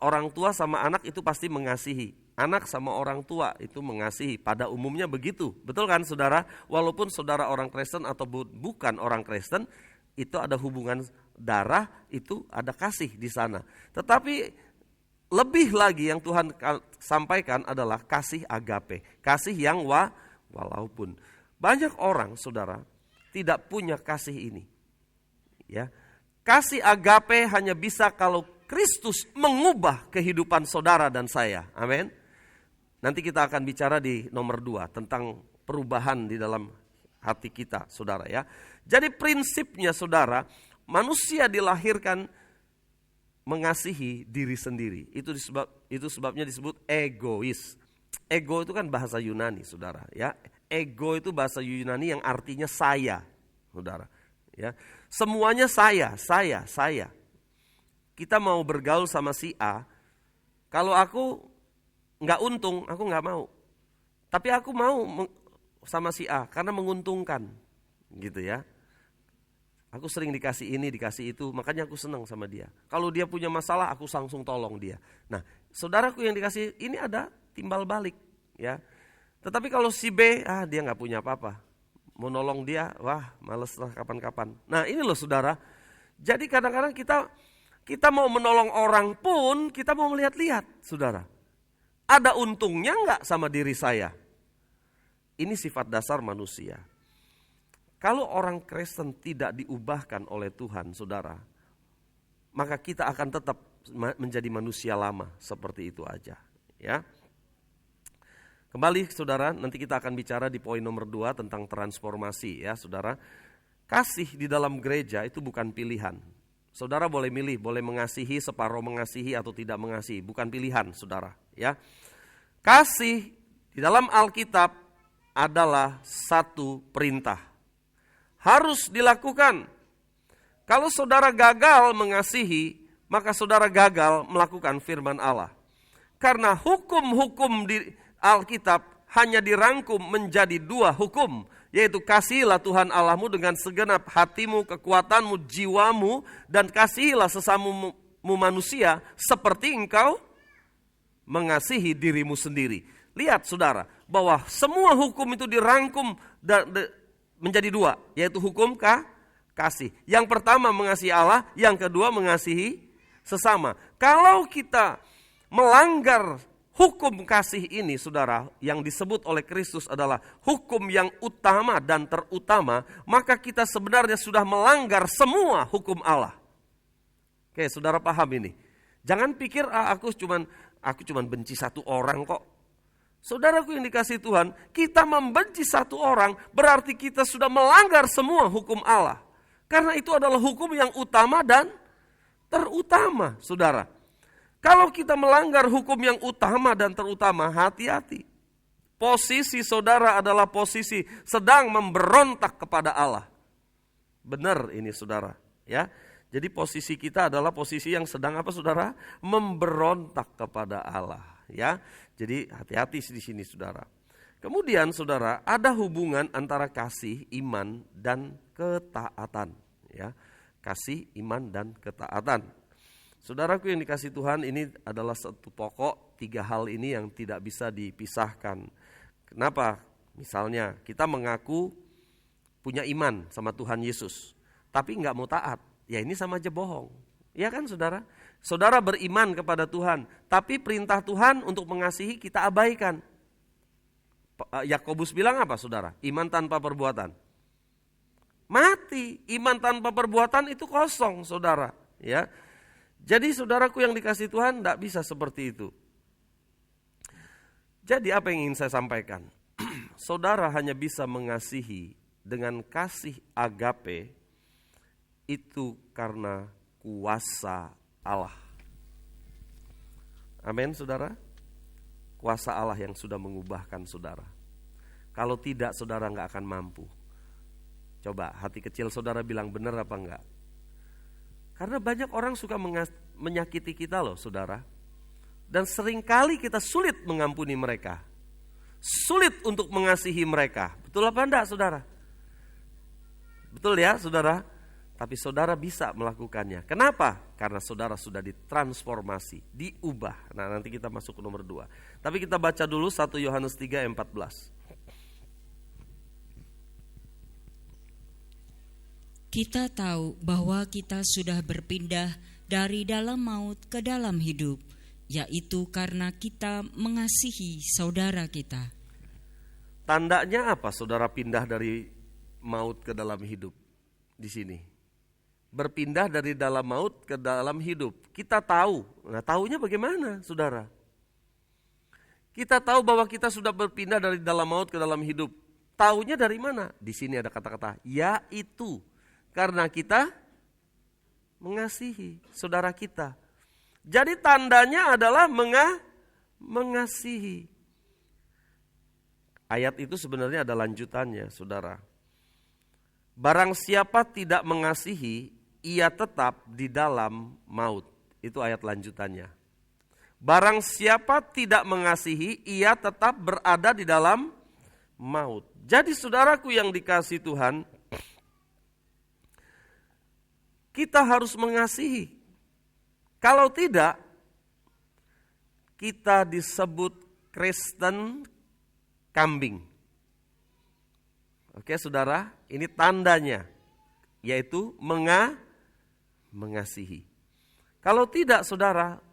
Orang tua sama anak itu pasti mengasihi. Anak sama orang tua itu mengasihi, pada umumnya begitu. Betul kan saudara? Walaupun saudara orang Kristen atau bukan orang Kristen, itu ada hubungan darah, itu ada kasih di sana. Tetapi lebih lagi yang Tuhan sampaikan adalah kasih agape. Kasih yang walaupun. Banyak orang saudara tidak punya kasih ini. Ya. Kasih agape hanya bisa kalau Kristus mengubah kehidupan saudara dan saya. Amin. Nanti kita akan bicara di nomor 2 tentang perubahan di dalam hati kita, saudara, ya. Jadi prinsipnya, saudara, manusia dilahirkan mengasihi diri sendiri. Itu sebabnya disebut egois. Ego itu kan bahasa Yunani, saudara, ya. Ego itu bahasa Yunani yang artinya saya, saudara, ya. Semuanya saya. Kita mau bergaul sama si A, kalau aku nggak untung, aku nggak mau. Tapi aku mau sama si A karena menguntungkan, gitu ya. Aku sering dikasih ini, dikasih itu, makanya aku senang sama dia. Kalau dia punya masalah, aku langsung tolong dia. Nah, saudaraku yang dikasih ini ada timbal balik, ya. Tetapi kalau si B, dia nggak punya apa-apa. Mau nolong dia, wah males lah kapan-kapan. Nah ini loh saudara. Jadi kadang-kadang kita mau menolong orang pun kita mau melihat-lihat, saudara. Ada untungnya enggak sama diri saya? Ini sifat dasar manusia. Kalau orang Kristen tidak diubahkan oleh Tuhan, saudara, maka kita akan tetap menjadi manusia lama seperti itu aja, ya. Kembali saudara, nanti kita akan bicara di poin nomor 2 tentang transformasi, ya saudara. Kasih di dalam gereja itu bukan pilihan. Saudara boleh milih, boleh mengasihi, separuh mengasihi atau tidak mengasihi, bukan pilihan, saudara, ya. Kasih di dalam Alkitab adalah satu perintah. Harus dilakukan. Kalau saudara gagal mengasihi, maka saudara gagal melakukan firman Allah. Karena hukum-hukum di Alkitab hanya dirangkum menjadi 2 hukum, yaitu kasihilah Tuhan Allahmu dengan segenap hatimu, kekuatanmu, jiwamu, dan kasihilah sesamamu manusia seperti engkau mengasihi dirimu sendiri. Lihat saudara, bahwa semua hukum itu dirangkum menjadi 2, yaitu hukum kasih. Yang pertama mengasihi Allah, yang kedua mengasihi sesama. Kalau kita melanggar hukum kasih ini, saudara, yang disebut oleh Kristus adalah hukum yang utama dan terutama, maka kita sebenarnya sudah melanggar semua hukum Allah. Oke, saudara paham ini? Jangan pikir aku cuman benci satu orang kok. Saudaraku yang dikasihi Tuhan, kita membenci satu orang berarti kita sudah melanggar semua hukum Allah. Karena itu adalah hukum yang utama dan terutama, saudara. Kalau kita melanggar hukum yang utama dan terutama, hati-hati. Posisi saudara adalah posisi sedang memberontak kepada Allah. Benar ini saudara, ya. Jadi posisi kita adalah posisi yang sedang apa saudara? Memberontak kepada Allah, ya. Jadi hati-hati di sini saudara. Kemudian saudara, ada hubungan antara kasih, iman, dan ketaatan, ya. Kasih, iman, dan ketaatan. Saudaraku yang dikasihi Tuhan, ini adalah satu pokok, 3 hal ini yang tidak bisa dipisahkan. Kenapa? Misalnya kita mengaku punya iman sama Tuhan Yesus, tapi nggak mau taat, ya ini sama aja bohong. Ya kan saudara? Saudara beriman kepada Tuhan, tapi perintah Tuhan untuk mengasihi kita abaikan. Yakobus bilang apa saudara? Iman tanpa perbuatan mati. Iman tanpa perbuatan itu kosong saudara, ya. Jadi saudaraku yang dikasihi Tuhan, tidak bisa seperti itu. Jadi apa yang ingin saya sampaikan? Saudara hanya bisa mengasihi dengan kasih agape itu karena kuasa Allah. Amin saudara? Kuasa Allah yang sudah mengubahkan saudara. Kalau tidak saudara nggak akan mampu. Coba hati kecil saudara bilang benar apa enggak? Karena banyak orang suka menyakiti kita loh saudara. Dan seringkali kita sulit mengampuni mereka. Sulit untuk mengasihi mereka. Betul apa enggak saudara? Betul ya saudara? Tapi saudara bisa melakukannya. Kenapa? Karena saudara sudah ditransformasi, diubah. Nah nanti kita masuk ke nomor 2. Tapi kita baca dulu 1 Yohanes 3 ayat 14. Kita tahu bahwa kita sudah berpindah dari dalam maut ke dalam hidup, yaitu karena kita mengasihi saudara kita. Tandanya apa saudara pindah dari maut ke dalam hidup di sini? Berpindah dari dalam maut ke dalam hidup. Kita tahu. Nah, taunya bagaimana, saudara? Kita tahu bahwa kita sudah berpindah dari dalam maut ke dalam hidup. Taunya dari mana? Di sini ada kata-kata yaitu. Karena kita mengasihi saudara kita. Jadi tandanya adalah mengasihi. Ayat itu sebenarnya ada lanjutannya, saudara. Barang siapa tidak mengasihi, ia tetap di dalam maut. Itu ayat lanjutannya. Barang siapa tidak mengasihi, ia tetap berada di dalam maut. Jadi saudaraku yang dikasihi Tuhan, kita harus mengasihi. Kalau tidak, kita disebut Kristen kambing. Oke saudara, ini tandanya, yaitu mengasihi. Kalau tidak saudara,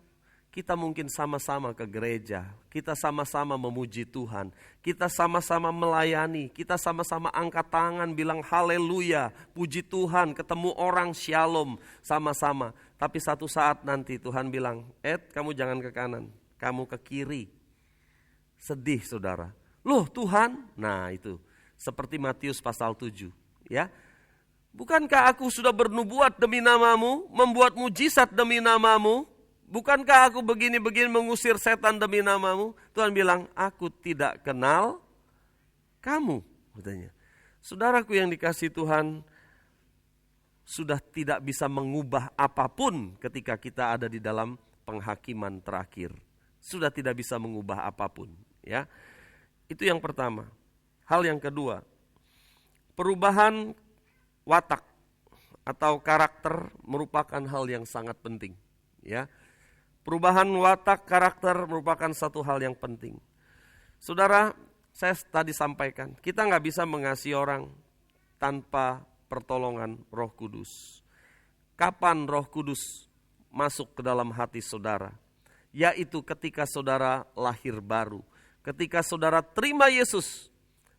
kita mungkin sama-sama ke gereja, kita sama-sama memuji Tuhan, kita sama-sama melayani, kita sama-sama angkat tangan bilang haleluya, puji Tuhan, ketemu orang shalom sama-sama. Tapi satu saat nanti Tuhan bilang, kamu jangan ke kanan, kamu ke kiri. Sedih saudara. Loh Tuhan, nah itu seperti Matius pasal 7 ya. Bukankah aku sudah bernubuat demi namamu, membuat mujizat demi namamu? Bukankah aku begini-begini mengusir setan demi namamu? Tuhan bilang, aku tidak kenal kamu. Katanya. Saudaraku yang dikasihi Tuhan, sudah tidak bisa mengubah apapun ketika kita ada di dalam penghakiman terakhir. Sudah tidak bisa mengubah apapun, ya. Itu yang pertama. Hal yang kedua, perubahan watak atau karakter merupakan hal yang sangat penting, ya. Perubahan watak karakter merupakan satu hal yang penting. Saudara, saya tadi sampaikan, kita nggak bisa mengasihi orang tanpa pertolongan Roh Kudus. Kapan Roh Kudus masuk ke dalam hati saudara? Yaitu ketika saudara lahir baru. Ketika saudara terima Yesus,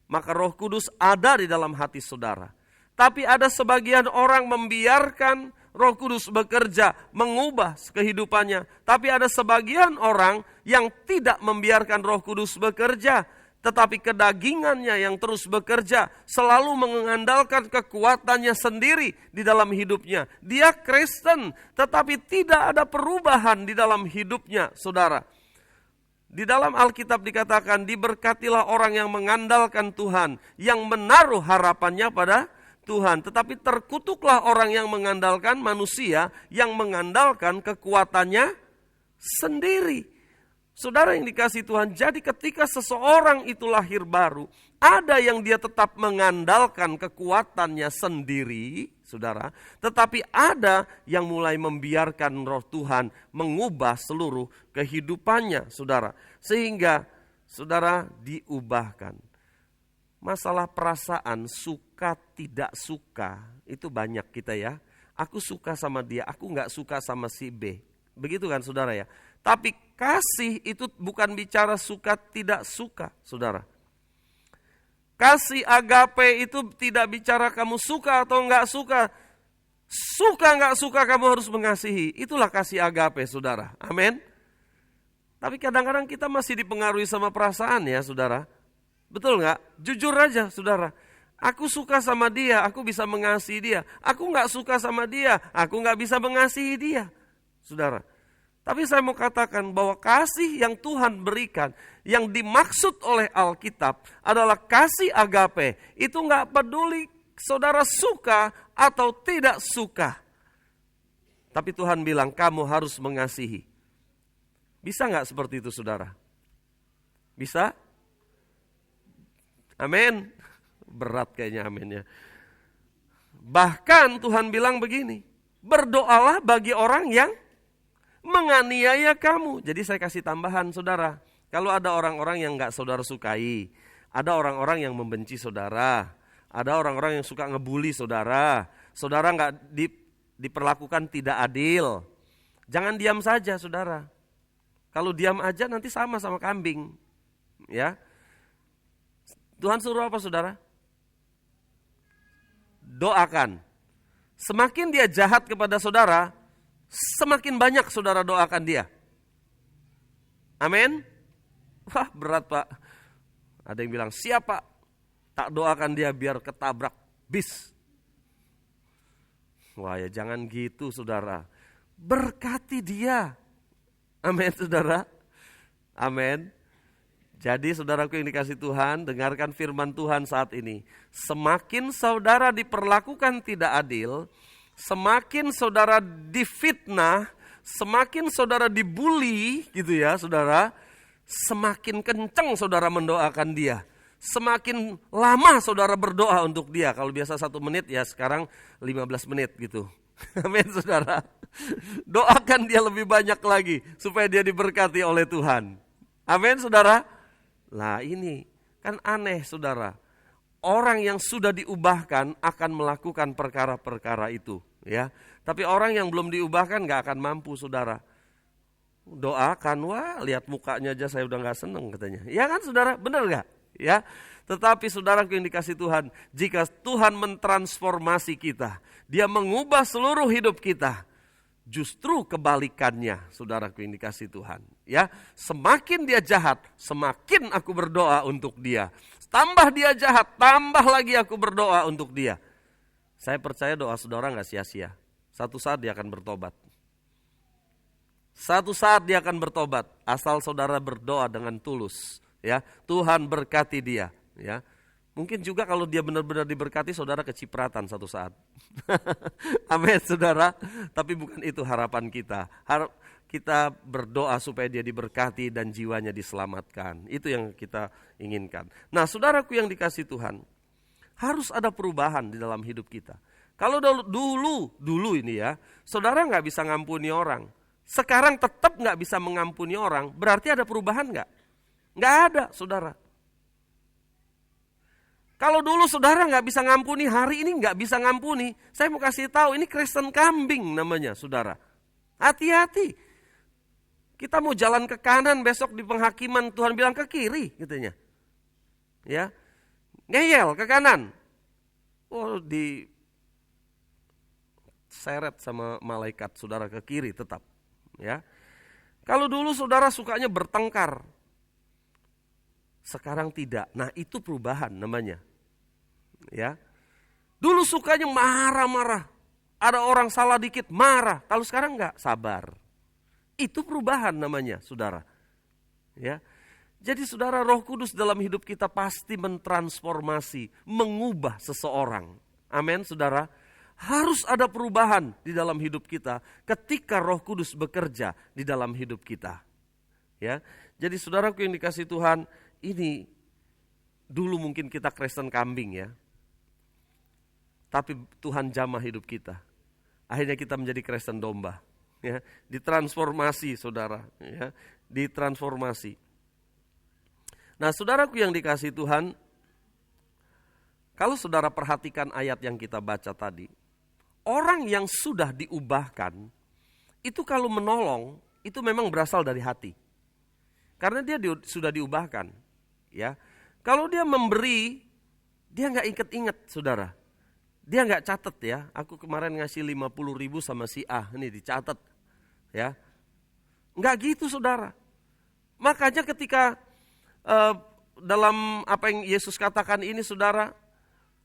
maka Roh Kudus ada di dalam hati saudara. Tapi ada sebagian orang membiarkan Roh Kudus bekerja, mengubah kehidupannya. Tapi ada sebagian orang yang tidak membiarkan Roh Kudus bekerja, tetapi kedagingannya yang terus bekerja, selalu mengandalkan kekuatannya sendiri di dalam hidupnya. Dia Kristen, tetapi tidak ada perubahan di dalam hidupnya, saudara. Di dalam Alkitab dikatakan, diberkatilah orang yang mengandalkan Tuhan, yang menaruh harapannya pada Tuhan. Tetapi terkutuklah orang yang mengandalkan manusia, yang mengandalkan kekuatannya sendiri. Saudara yang dikasihi Tuhan, jadi ketika seseorang itu lahir baru, ada yang dia tetap mengandalkan kekuatannya sendiri, saudara. Tetapi ada yang mulai membiarkan Roh Tuhan mengubah seluruh kehidupannya, saudara. Sehingga saudara diubahkan. Masalah perasaan suka tidak suka, itu banyak kita ya. Aku suka sama dia, aku gak suka sama si B. Begitu kan saudara ya. Tapi kasih itu bukan bicara suka tidak suka, saudara. Kasih agape itu tidak bicara kamu suka atau enggak suka. Suka enggak suka kamu harus mengasihi. Itulah kasih agape, saudara. Amin. Tapi kadang-kadang kita masih dipengaruhi sama perasaan ya, saudara. Betul enggak? Jujur aja, saudara. Aku suka sama dia, aku bisa mengasihi dia. Aku enggak suka sama dia, aku enggak bisa mengasihi dia, saudara. Tapi saya mau katakan bahwa kasih yang Tuhan berikan, yang dimaksud oleh Alkitab adalah kasih agape. Itu gak peduli saudara suka atau tidak suka. Tapi Tuhan bilang kamu harus mengasihi. Bisa gak seperti itu saudara? Bisa? Amin. Berat kayaknya aminnya. Bahkan Tuhan bilang begini, berdoalah bagi orang yang menganiaya kamu. Jadi saya kasih tambahan saudara. Kalau ada orang-orang yang gak saudara sukai, ada orang-orang yang membenci saudara, ada orang-orang yang suka ngebully saudara, saudara gak diperlakukan tidak adil, jangan diam saja saudara. Kalau diam aja nanti sama kambing. Ya. Tuhan suruh apa saudara? Doakan. Semakin dia jahat kepada saudara, semakin banyak saudara doakan dia. Amin. Wah berat pak. Ada yang bilang siapa tak doakan dia biar ketabrak bis. Wah ya jangan gitu saudara. Berkati dia. Amin saudara. Amin. Jadi saudaraku yang dikasih Tuhan, dengarkan firman Tuhan saat ini. Semakin saudara diperlakukan tidak adil, semakin saudara difitnah, semakin saudara dibully gitu ya saudara, semakin kencang saudara mendoakan dia. Semakin lama saudara berdoa untuk dia. Kalau biasa 1 menit ya sekarang 15 menit gitu. Amin saudara. Doakan dia lebih banyak lagi supaya dia diberkati oleh Tuhan. Amin saudara. Nah ini kan aneh saudara. Orang yang sudah diubahkan akan melakukan perkara-perkara itu. Ya, tapi orang yang belum diubahkan gak akan mampu saudara. Doakan, wah lihat mukanya aja saya udah gak seneng katanya. Ya kan saudara, benar gak? Ya, tetapi saudaraku yang dikasih Tuhan, jika Tuhan mentransformasi kita, dia mengubah seluruh hidup kita, justru kebalikannya saudaraku yang dikasih Tuhan. Ya, semakin dia jahat, semakin aku berdoa untuk dia. Tambah dia jahat, tambah lagi aku berdoa untuk dia. Saya percaya doa saudara gak sia-sia. Satu saat dia akan bertobat. Satu saat dia akan bertobat. Asal saudara berdoa dengan tulus. Ya, Tuhan berkati dia. Ya, Mungkin juga kalau dia benar-benar diberkati, saudara kecipratan satu saat. Amin, saudara. Tapi bukan itu harapan kita. Kita berdoa supaya dia diberkati dan jiwanya diselamatkan. Itu yang kita inginkan. Nah, saudaraku yang dikasih Tuhan, harus ada perubahan di dalam hidup kita. Kalau dulu ini ya, saudara nggak bisa ngampuni orang. Sekarang tetap nggak bisa mengampuni orang, berarti ada perubahan nggak? Nggak ada, saudara. Kalau dulu saudara nggak bisa ngampuni, hari ini nggak bisa ngampuni. Saya mau kasih tahu, ini Kristen kambing namanya, saudara. Hati-hati. Kita mau jalan ke kanan, besok di penghakiman Tuhan bilang ke kiri, katanya. Ya, ngeyel ke kanan. Oh, diseret sama malaikat, saudara ke kiri tetap. Ya, kalau dulu saudara sukanya bertengkar, sekarang tidak. Nah, itu perubahan namanya. Ya. Dulu sukanya marah-marah. Ada orang salah dikit marah. Kalau sekarang enggak, sabar. Itu perubahan namanya, saudara. Ya. Jadi saudara, Roh Kudus dalam hidup kita pasti mentransformasi, mengubah seseorang. Amin, saudara. Harus ada perubahan di dalam hidup kita ketika Roh Kudus bekerja di dalam hidup kita. Ya. Jadi saudaraku yang dikasih Tuhan, ini dulu mungkin kita Kristen kambing ya. Tapi Tuhan jamah hidup kita. Akhirnya kita menjadi Kristen domba. Ya, ditransformasi saudara. Ya, ditransformasi. Nah saudaraku yang dikasih Tuhan, kalau saudara perhatikan ayat yang kita baca tadi. Orang yang sudah diubahkan, itu kalau menolong, itu memang berasal dari hati. Karena dia sudah diubahkan. Ya, kalau dia memberi, dia nggak inget-inget saudara. Dia nggak catat ya, aku kemarin ngasih 50.000 sama si A, ini dicatat ya. Nggak gitu saudara. Makanya ketika dalam apa yang Yesus katakan ini saudara,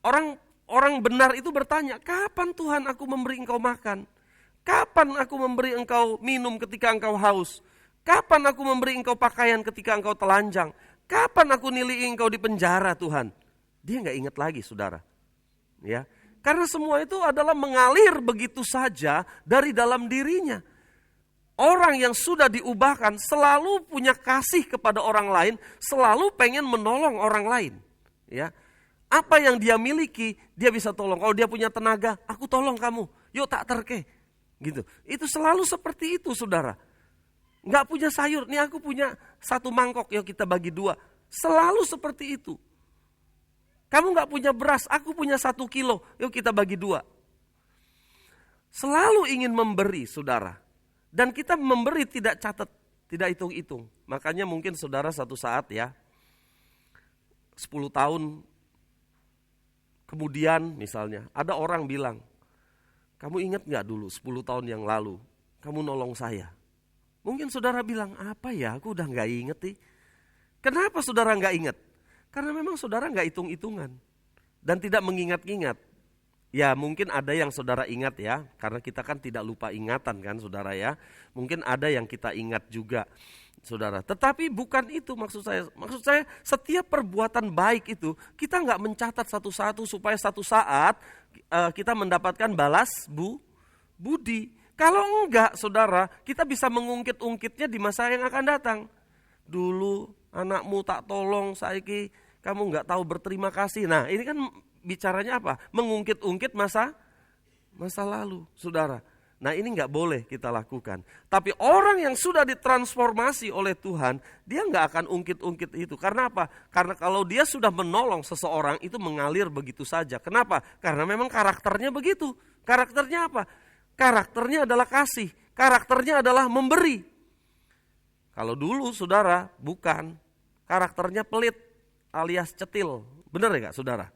orang benar itu bertanya, kapan Tuhan aku memberi engkau makan? Kapan aku memberi engkau minum ketika engkau haus? Kapan aku memberi engkau pakaian ketika engkau telanjang? Kapan aku nilai engkau di penjara Tuhan? Dia nggak ingat lagi saudara. Ya. Karena semua itu adalah mengalir begitu saja dari dalam dirinya. Orang yang sudah diubahkan selalu punya kasih kepada orang lain, selalu pengen menolong orang lain. Ya, apa yang dia miliki, dia bisa tolong. Kalau dia punya tenaga, aku tolong kamu, yuk tak terke. Gitu. Itu selalu seperti itu saudara. Nggak punya sayur, nih aku punya 1 mangkok, yuk kita bagi 2. Selalu seperti itu. Kamu gak punya beras, aku punya 1 kilo, yuk kita bagi 2. Selalu ingin memberi saudara. Dan kita memberi tidak catat, tidak hitung-hitung. Makanya mungkin saudara satu saat ya, 10 tahun kemudian misalnya, ada orang bilang, kamu ingat gak dulu 10 tahun yang lalu, kamu nolong saya. Mungkin saudara bilang, apa ya aku udah gak inget nih. Kenapa saudara gak inget? Karena memang saudara gak hitung-hitungan dan tidak mengingat-ingat. Ya mungkin ada yang saudara ingat ya, karena kita kan tidak lupa ingatan kan saudara ya. Mungkin ada yang kita ingat juga saudara. Tetapi bukan itu maksud saya. Maksud saya setiap perbuatan baik itu kita gak mencatat satu-satu supaya satu saat kita mendapatkan balas budi. Kalau enggak saudara, kita bisa mengungkit-ungkitnya di masa yang akan datang. Dulu anakmu tak tolong, saiki kamu nggak tahu berterima kasih. Nah ini kan bicaranya apa? Mengungkit-ungkit masa lalu, saudara. Nah ini nggak boleh kita lakukan. Tapi orang yang sudah ditransformasi oleh Tuhan, dia nggak akan ungkit-ungkit itu. Karena apa? Karena kalau dia sudah menolong seseorang, itu mengalir begitu saja. Kenapa? Karena memang karakternya begitu. Karakternya apa? Karakternya adalah kasih. Karakternya adalah memberi. Kalau dulu saudara, bukan. Karakternya pelit alias cetil. Benar ya saudara?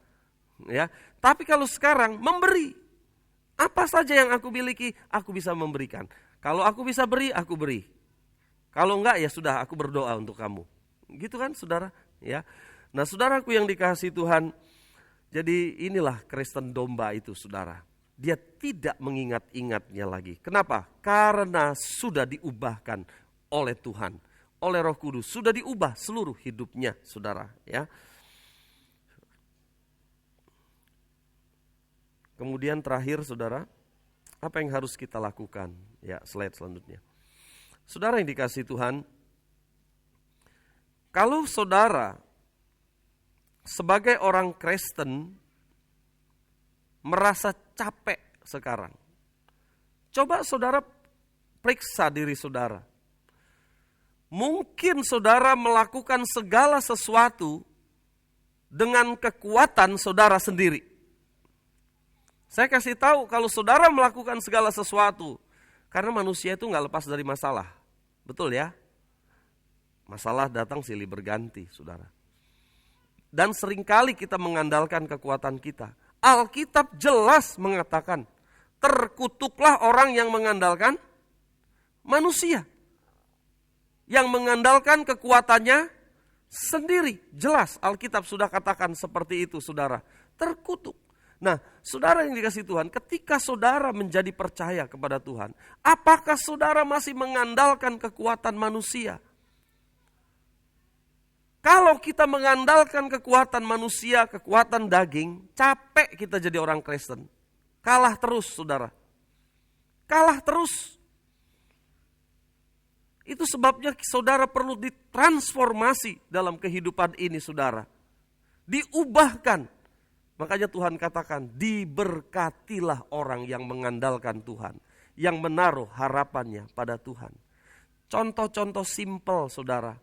Ya. Tapi kalau sekarang memberi. Apa saja yang aku miliki, aku bisa memberikan. Kalau aku bisa beri, aku beri. Kalau enggak ya sudah, aku berdoa untuk kamu. Gitu kan saudara? Ya. Nah saudaraku yang dikasihi Tuhan, jadi inilah Kristen domba itu saudara. Dia tidak mengingat-ingatnya lagi. Kenapa? Karena sudah diubahkan oleh Tuhan, oleh Roh Kudus, sudah diubah seluruh hidupnya, saudara. Ya, Kemudian terakhir saudara, apa yang harus kita lakukan? Ya, slide selanjutnya. Saudara yang dikasihi Tuhan, kalau saudara sebagai orang Kristen merasa capek sekarang, coba saudara periksa diri saudara. Mungkin saudara melakukan segala sesuatu dengan kekuatan saudara sendiri. Saya kasih tahu, kalau saudara melakukan segala sesuatu, karena manusia itu gak lepas dari masalah. Betul ya? Masalah datang silih berganti, saudara. Dan seringkali kita mengandalkan kekuatan kita. Alkitab jelas mengatakan, terkutuklah orang yang mengandalkan manusia. Yang mengandalkan kekuatannya sendiri. Jelas Alkitab sudah katakan seperti itu, saudara. Terkutuk. Nah, saudara yang dikasihi Tuhan, ketika saudara menjadi percaya kepada Tuhan, apakah saudara masih mengandalkan kekuatan manusia? Kalau kita mengandalkan kekuatan manusia, kekuatan daging, capek kita jadi orang Kristen. Kalah terus, saudara. Kalah terus. Itu sebabnya saudara perlu ditransformasi dalam kehidupan ini, saudara. Diubahkan. Makanya Tuhan katakan, diberkatilah orang yang mengandalkan Tuhan, yang menaruh harapannya pada Tuhan. Contoh-contoh simpel, saudara.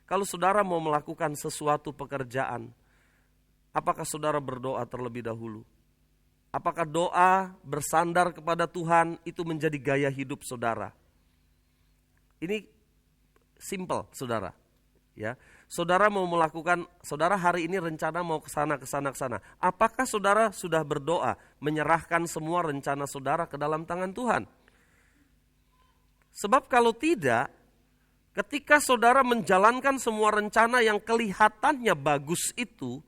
Kalau saudara mau melakukan sesuatu pekerjaan, apakah saudara berdoa terlebih dahulu? Apakah doa bersandar kepada Tuhan itu menjadi gaya hidup saudara? Ini simpel, saudara. Ya, saudara mau melakukan, saudara hari ini rencana mau ke sana. Apakah saudara sudah berdoa menyerahkan semua rencana saudara ke dalam tangan Tuhan? Sebab kalau tidak, ketika saudara menjalankan semua rencana yang kelihatannya bagus itu,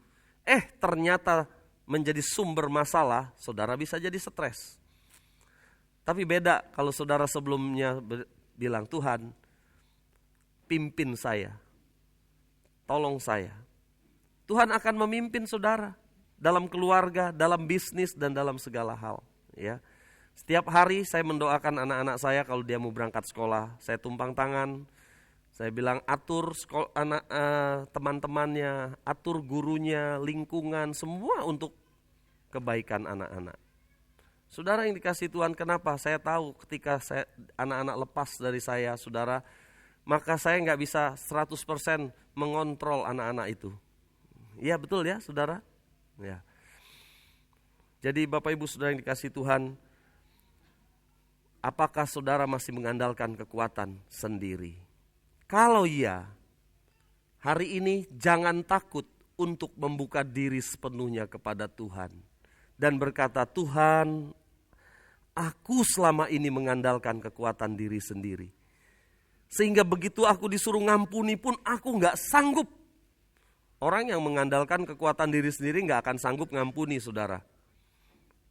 ternyata menjadi sumber masalah, saudara bisa jadi stres. Tapi beda kalau saudara sebelumnya bilang, Tuhan, pimpin saya. Tolong saya. Tuhan akan memimpin saudara dalam keluarga, dalam bisnis, dan dalam segala hal. Ya, setiap hari saya mendoakan anak-anak saya kalau dia mau berangkat sekolah. Saya tumpang tangan, saya bilang atur teman-temannya, atur gurunya, lingkungan, semua untuk kebaikan anak-anak. Saudara yang dikasihi Tuhan, kenapa? Saya tahu ketika anak-anak lepas dari saya, saudara, maka saya gak bisa 100% mengontrol anak-anak itu. Iya betul ya saudara? Ya. Jadi Bapak Ibu saudara yang dikasihi Tuhan, apakah saudara masih mengandalkan kekuatan sendiri? Kalau iya, hari ini jangan takut untuk membuka diri sepenuhnya kepada Tuhan. Dan berkata, Tuhan, aku selama ini mengandalkan kekuatan diri sendiri. Sehingga begitu aku disuruh ngampuni pun aku gak sanggup. Orang yang mengandalkan kekuatan diri sendiri gak akan sanggup ngampuni, saudara.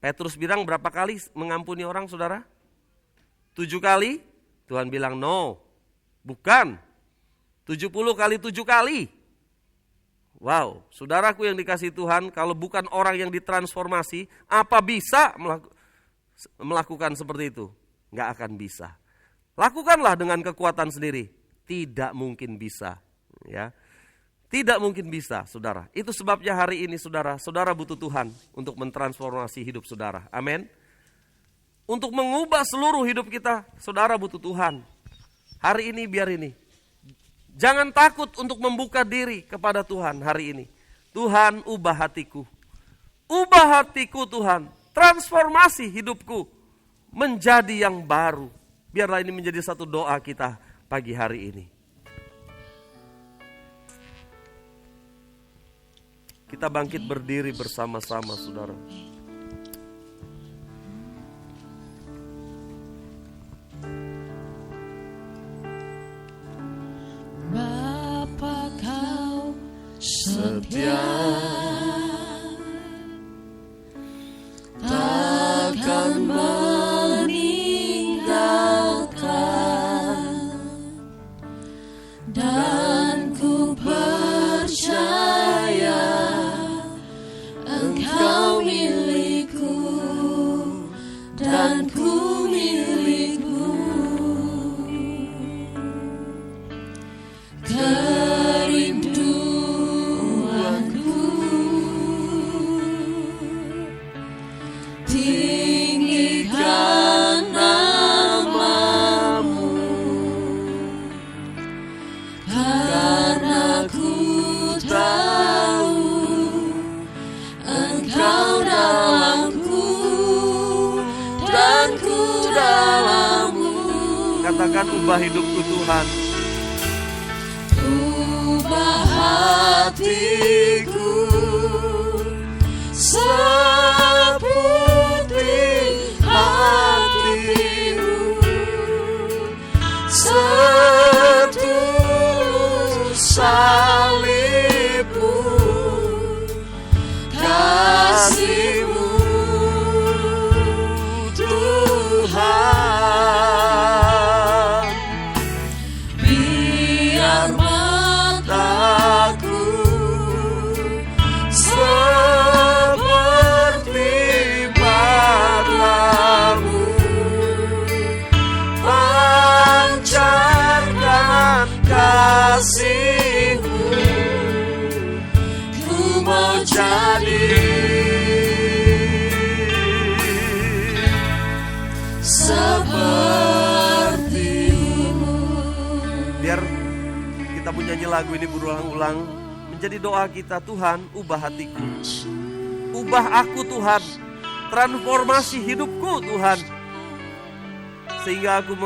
Petrus bilang berapa kali mengampuni orang, saudara? 7 kali? Tuhan bilang no, bukan. 70 kali 7 kali. Wow, saudaraku yang dikasihi Tuhan, kalau bukan orang yang ditransformasi, apa bisa melakukan seperti itu? Gak akan bisa. Lakukanlah dengan kekuatan sendiri. Tidak mungkin bisa. Ya, tidak mungkin bisa, saudara. Itu sebabnya hari ini, saudara butuh Tuhan untuk mentransformasi hidup saudara. Amin. Untuk mengubah seluruh hidup kita, saudara butuh Tuhan. Hari ini, biar ini. Jangan takut untuk membuka diri kepada Tuhan hari ini. Tuhan, ubah hatiku. Ubah hatiku, Tuhan. Transformasi hidupku menjadi yang baru. Biarlah ini menjadi satu doa kita pagi hari ini. Kita bangkit berdiri bersama-sama, saudara. Bapa, kau setia, takkan meninggalkan, dan ku percaya Engkau milikku. kerinduanku, tinggikan namamu, karena ku tahu Engkau dalamku dan ku dalammu. Katakan, ubah hidupku Tuhan. Ubah hatiku seperti hatimu, setulus salibmu, kasihmu Tuhan. Biar mataku seperti matamu, pancarkan kasihmu, ku mau jadi sepertimu. Biar kita menyanyi lagu ini berulang-ulang, menjadi doa kita. Tuhan, ubah hatiku, ubah aku Tuhan, transformasi hidupku Tuhan, sehingga aku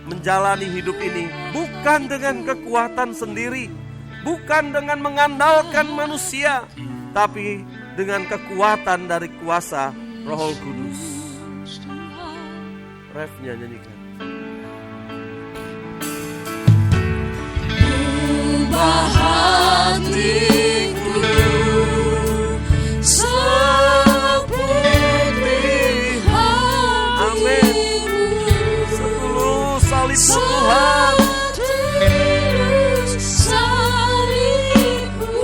menjalani hidup ini bukan dengan kekuatan sendiri, bukan dengan mengandalkan manusia, tapi dengan kekuatan dari kuasa Roh Kudus. Refnya nyanyikan. Ubah hatiku seperti hatimu, Setulus salibmu Tuhan, setulus salibmu,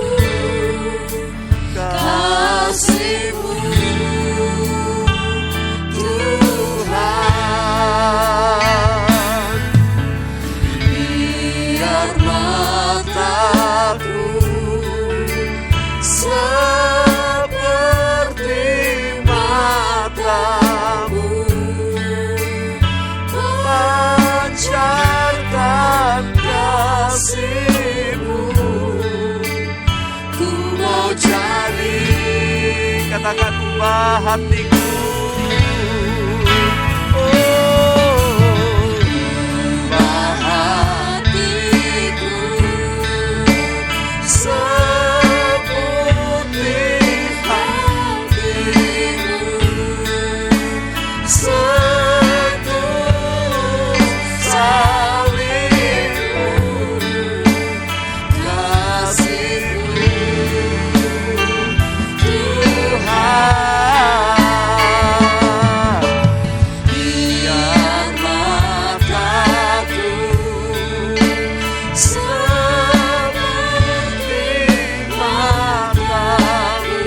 kasihmu Tuhan. Biar mataku seperti matamu, pancarkan kasihmu, ku mau jadi. katakan, ubah hatiku. Ubah hatiku seperti hatimu, setulus salibmu, kasihmu Tuhan. Biar mataku seperti matamu,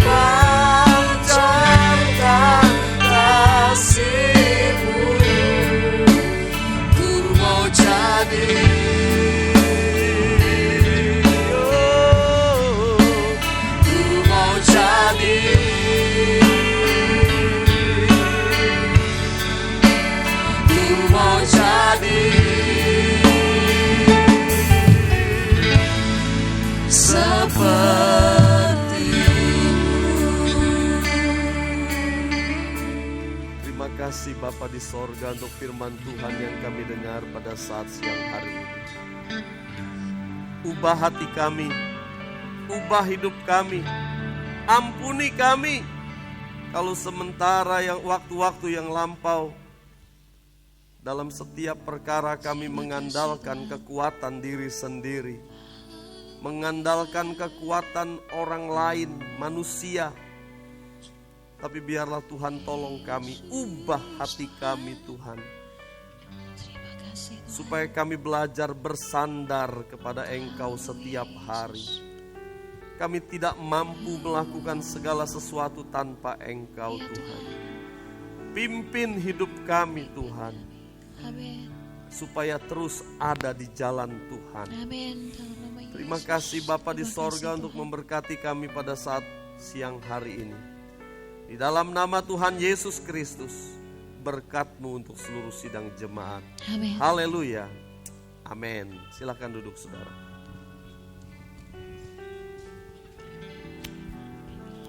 pancarkan kasihmu, ku mau jadi. Ku mau jadi. Ku mau jadi sepertimu. Terima kasih Bapa di sorga untuk firman Tuhan yang kami dengar pada saat siang hari ini. Ubah hati kami, ubah hidup kami, ampuni kami kalau sementara yang waktu-waktu yang lampau dalam setiap perkara kami mengandalkan kekuatan diri sendiri, mengandalkan kekuatan orang lain, manusia. Tapi biarlah Tuhan tolong kami, ubah hati kami Tuhan, supaya kami belajar bersandar kepada Engkau setiap hari. Kami tidak mampu melakukan segala sesuatu tanpa Engkau Tuhan. Pimpin hidup kami Tuhan. Amin. supaya terus ada di jalan Tuhan. Amin. Dalam nama Yesus. Terima kasih Bapa di Terima sorga kasih, untuk Tuhan. memberkati kami pada saat siang hari ini. Di dalam nama Tuhan Yesus Kristus, berkat-Mu untuk seluruh sidang jemaat. Amin. Haleluya. Amin. Silakan duduk saudara.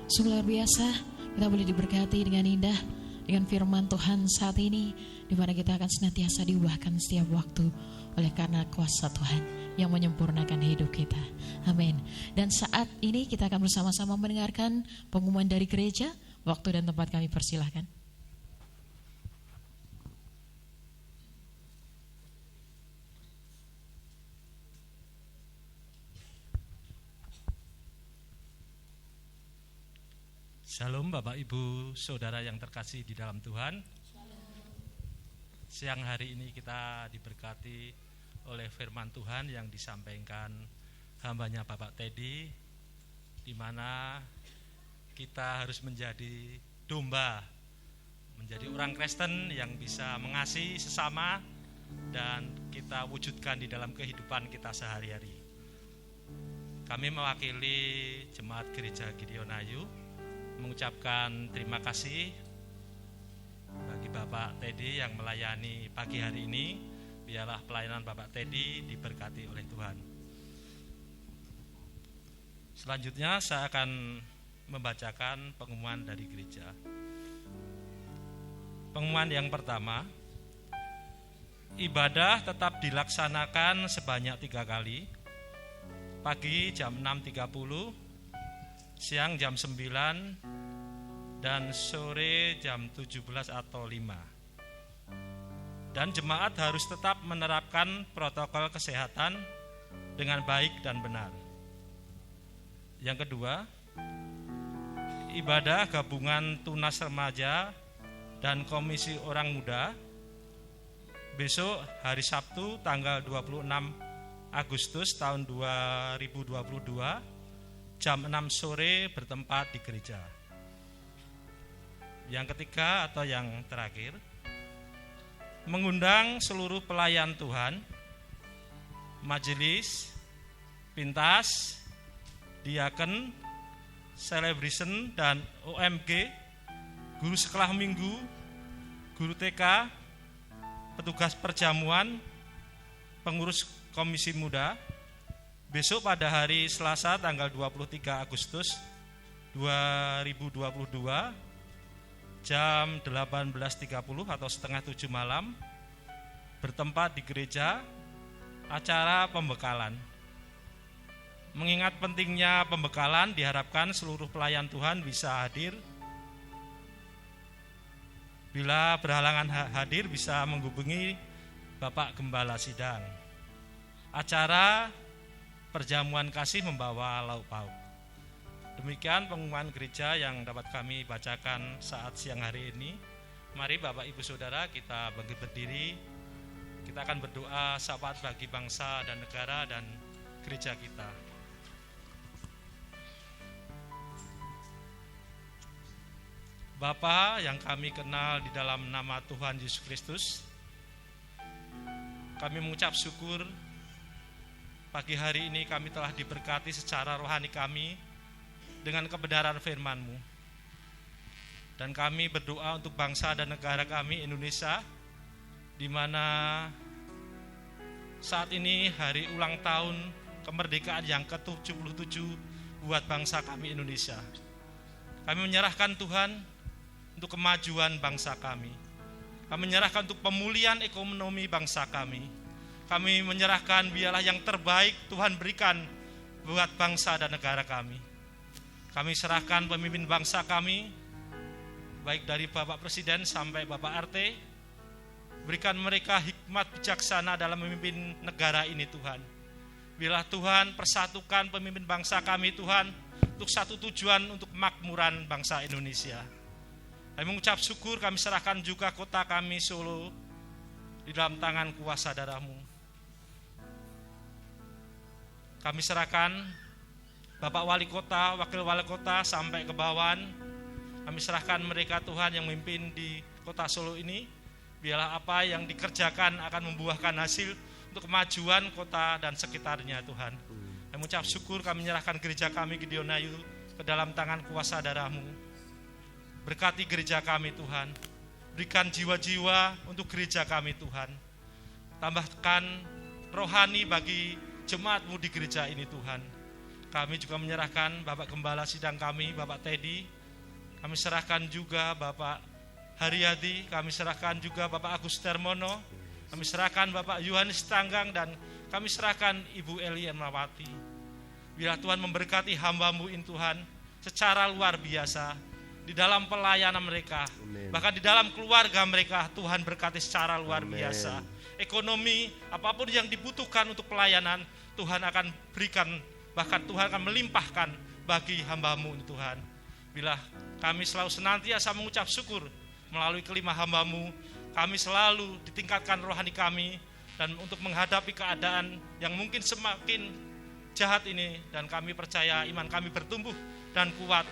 Sungguh luar biasa, kita boleh diberkati dengan indah dengan firman Tuhan saat ini, di mana kita akan senantiasa diubahkan setiap waktu oleh karena kuasa Tuhan yang menyempurnakan hidup kita. Amin. Dan saat ini kita akan bersama-sama mendengarkan pengumuman dari gereja. Waktu dan tempat kami persilahkan. Shalom Bapak Ibu Saudara yang terkasih di dalam Tuhan. Siang hari ini kita diberkati oleh firman Tuhan yang disampaikan hambanya Bapak Teddy, di mana kita harus menjadi domba, menjadi orang Kristen yang bisa mengasihi sesama dan kita wujudkan di dalam kehidupan kita sehari-hari. Kami mewakili Jemaat Gereja Gideon Ayu mengucapkan terima kasih bagi Bapak Teddy yang melayani pagi hari ini. Biarlah pelayanan Bapak Teddy diberkati oleh Tuhan. Selanjutnya saya akan membacakan pengumuman dari gereja. Pengumuman yang pertama, ibadah tetap dilaksanakan sebanyak 3 kali. Pagi jam 6.30, siang jam 9, dan sore jam 17 atau 5. Dan jemaat harus tetap menerapkan protokol kesehatan dengan baik dan benar. Yang kedua, ibadah gabungan Tunas Remaja dan Komisi Orang Muda besok hari Sabtu tanggal 26 Agustus tahun 2022 jam 6 sore bertempat di gereja. Yang ketiga atau yang terakhir, mengundang seluruh pelayan Tuhan, majelis, pintas, diaken, celebration dan OMG, guru sekolah minggu, guru TK, petugas perjamuan, pengurus komisi muda, besok pada hari Selasa tanggal 23 Agustus 2022 jam 18.30 atau setengah 7 malam bertempat di gereja, acara pembekalan. Mengingat pentingnya pembekalan, diharapkan seluruh pelayan Tuhan bisa hadir. Bila berhalangan hadir, bisa menghubungi Bapak Gembala Sidang. Acara perjamuan kasih membawa lauk pauk. Demikian pengumuman gereja yang dapat kami bacakan saat siang hari ini. Mari Bapak Ibu Saudara kita bangkit berdiri. Kita akan berdoa syafaat bagi bangsa dan negara dan gereja kita. Bapa yang kami kenal di dalam nama Tuhan Yesus Kristus, kami mengucap syukur pagi hari ini kami telah diberkati secara rohani kami dengan kebenaran firman-Mu. Dan kami berdoa untuk bangsa dan negara kami Indonesia, di mana saat ini hari ulang tahun kemerdekaan yang ke-77 buat bangsa kami Indonesia. Kami menyerahkan Tuhan untuk kemajuan bangsa kami. Kami menyerahkan untuk pemulihan ekonomi bangsa kami. Kami menyerahkan biarlah yang terbaik Tuhan berikan buat bangsa dan negara kami. Kami serahkan pemimpin bangsa kami, baik dari Bapak Presiden sampai Bapak RT. Berikan mereka hikmat bijaksana dalam memimpin negara ini Tuhan. Biarlah Tuhan persatukan pemimpin bangsa kami Tuhan untuk satu tujuan, untuk kemakmuran bangsa Indonesia. Kami mengucap syukur, kami serahkan juga kota kami Solo di dalam tangan kuasa darah-Mu. Kami serahkan Bapak Wali Kota, Wakil Wali Kota sampai ke bawahan. Kami serahkan mereka Tuhan yang memimpin di kota Solo ini. Biarlah apa yang dikerjakan akan membuahkan hasil untuk kemajuan kota dan sekitarnya Tuhan. Kami mengucap syukur, kami menyerahkan gereja kami Gideonayu ke dalam tangan kuasa darah-Mu. Berkati gereja kami Tuhan. Berikan jiwa-jiwa untuk gereja kami Tuhan. Tambahkan rohani bagi jemaat-Mu di gereja ini Tuhan. Kami juga menyerahkan Bapak Gembala sidang kami, Bapak Teddy. Kami serahkan juga Bapak Haryadi, kami serahkan juga Bapak Agus Termono, kami serahkan Bapak Yohanes Tanggang, dan kami serahkan Ibu Eli Ermawati. Biar Tuhan memberkati hamba-Mu ini Tuhan secara luar biasa di dalam pelayanan mereka. Amen. Bahkan di dalam keluarga mereka Tuhan berkati secara luar biasa. Ekonomi, apapun yang dibutuhkan untuk pelayanan Tuhan akan berikan, bahkan Tuhan akan melimpahkan bagi hamba-Mu ini Tuhan. Bila kami selalu senantiasa mengucap syukur melalui kelima hamba-Mu, kami selalu ditingkatkan rohani kami dan untuk menghadapi keadaan yang mungkin semakin jahat ini, dan kami percaya iman kami bertumbuh dan kuat,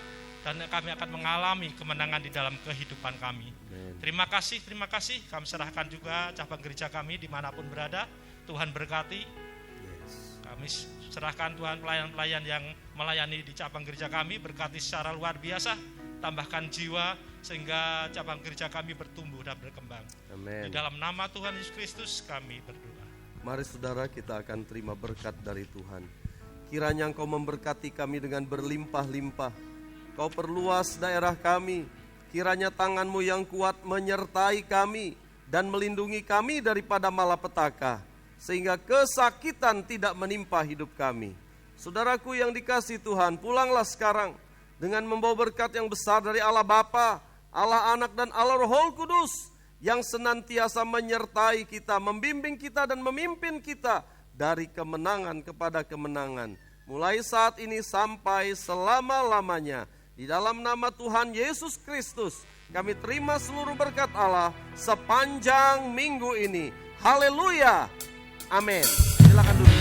dan kami akan mengalami kemenangan di dalam kehidupan kami. Amen. Terima kasih, kami serahkan juga cabang gereja kami dimanapun berada, Tuhan berkati. Kami serahkan Tuhan pelayan-pelayan yang melayani di cabang gereja kami, berkati secara luar biasa, tambahkan jiwa sehingga cabang gereja kami bertumbuh dan berkembang. Amen. Di dalam nama Tuhan Yesus Kristus kami berdoa. Mari saudara, kita akan terima berkat dari Tuhan. Kiranya Engkau memberkati kami dengan berlimpah-limpah. Kau perluas daerah kami. Kiranya tangan-Mu yang kuat menyertai kami dan melindungi kami daripada malapetaka, sehingga kesakitan tidak menimpa hidup kami. Saudaraku yang dikasihi Tuhan, pulanglah sekarang dengan membawa berkat yang besar dari Allah Bapa, Allah Anak, dan Allah Roh Kudus yang senantiasa menyertai kita, membimbing kita, dan memimpin kita dari kemenangan kepada kemenangan, mulai saat ini sampai selama-lamanya. Di dalam nama Tuhan Yesus Kristus kami terima seluruh berkat Allah sepanjang minggu ini. Haleluya, amin. Silakan duduk.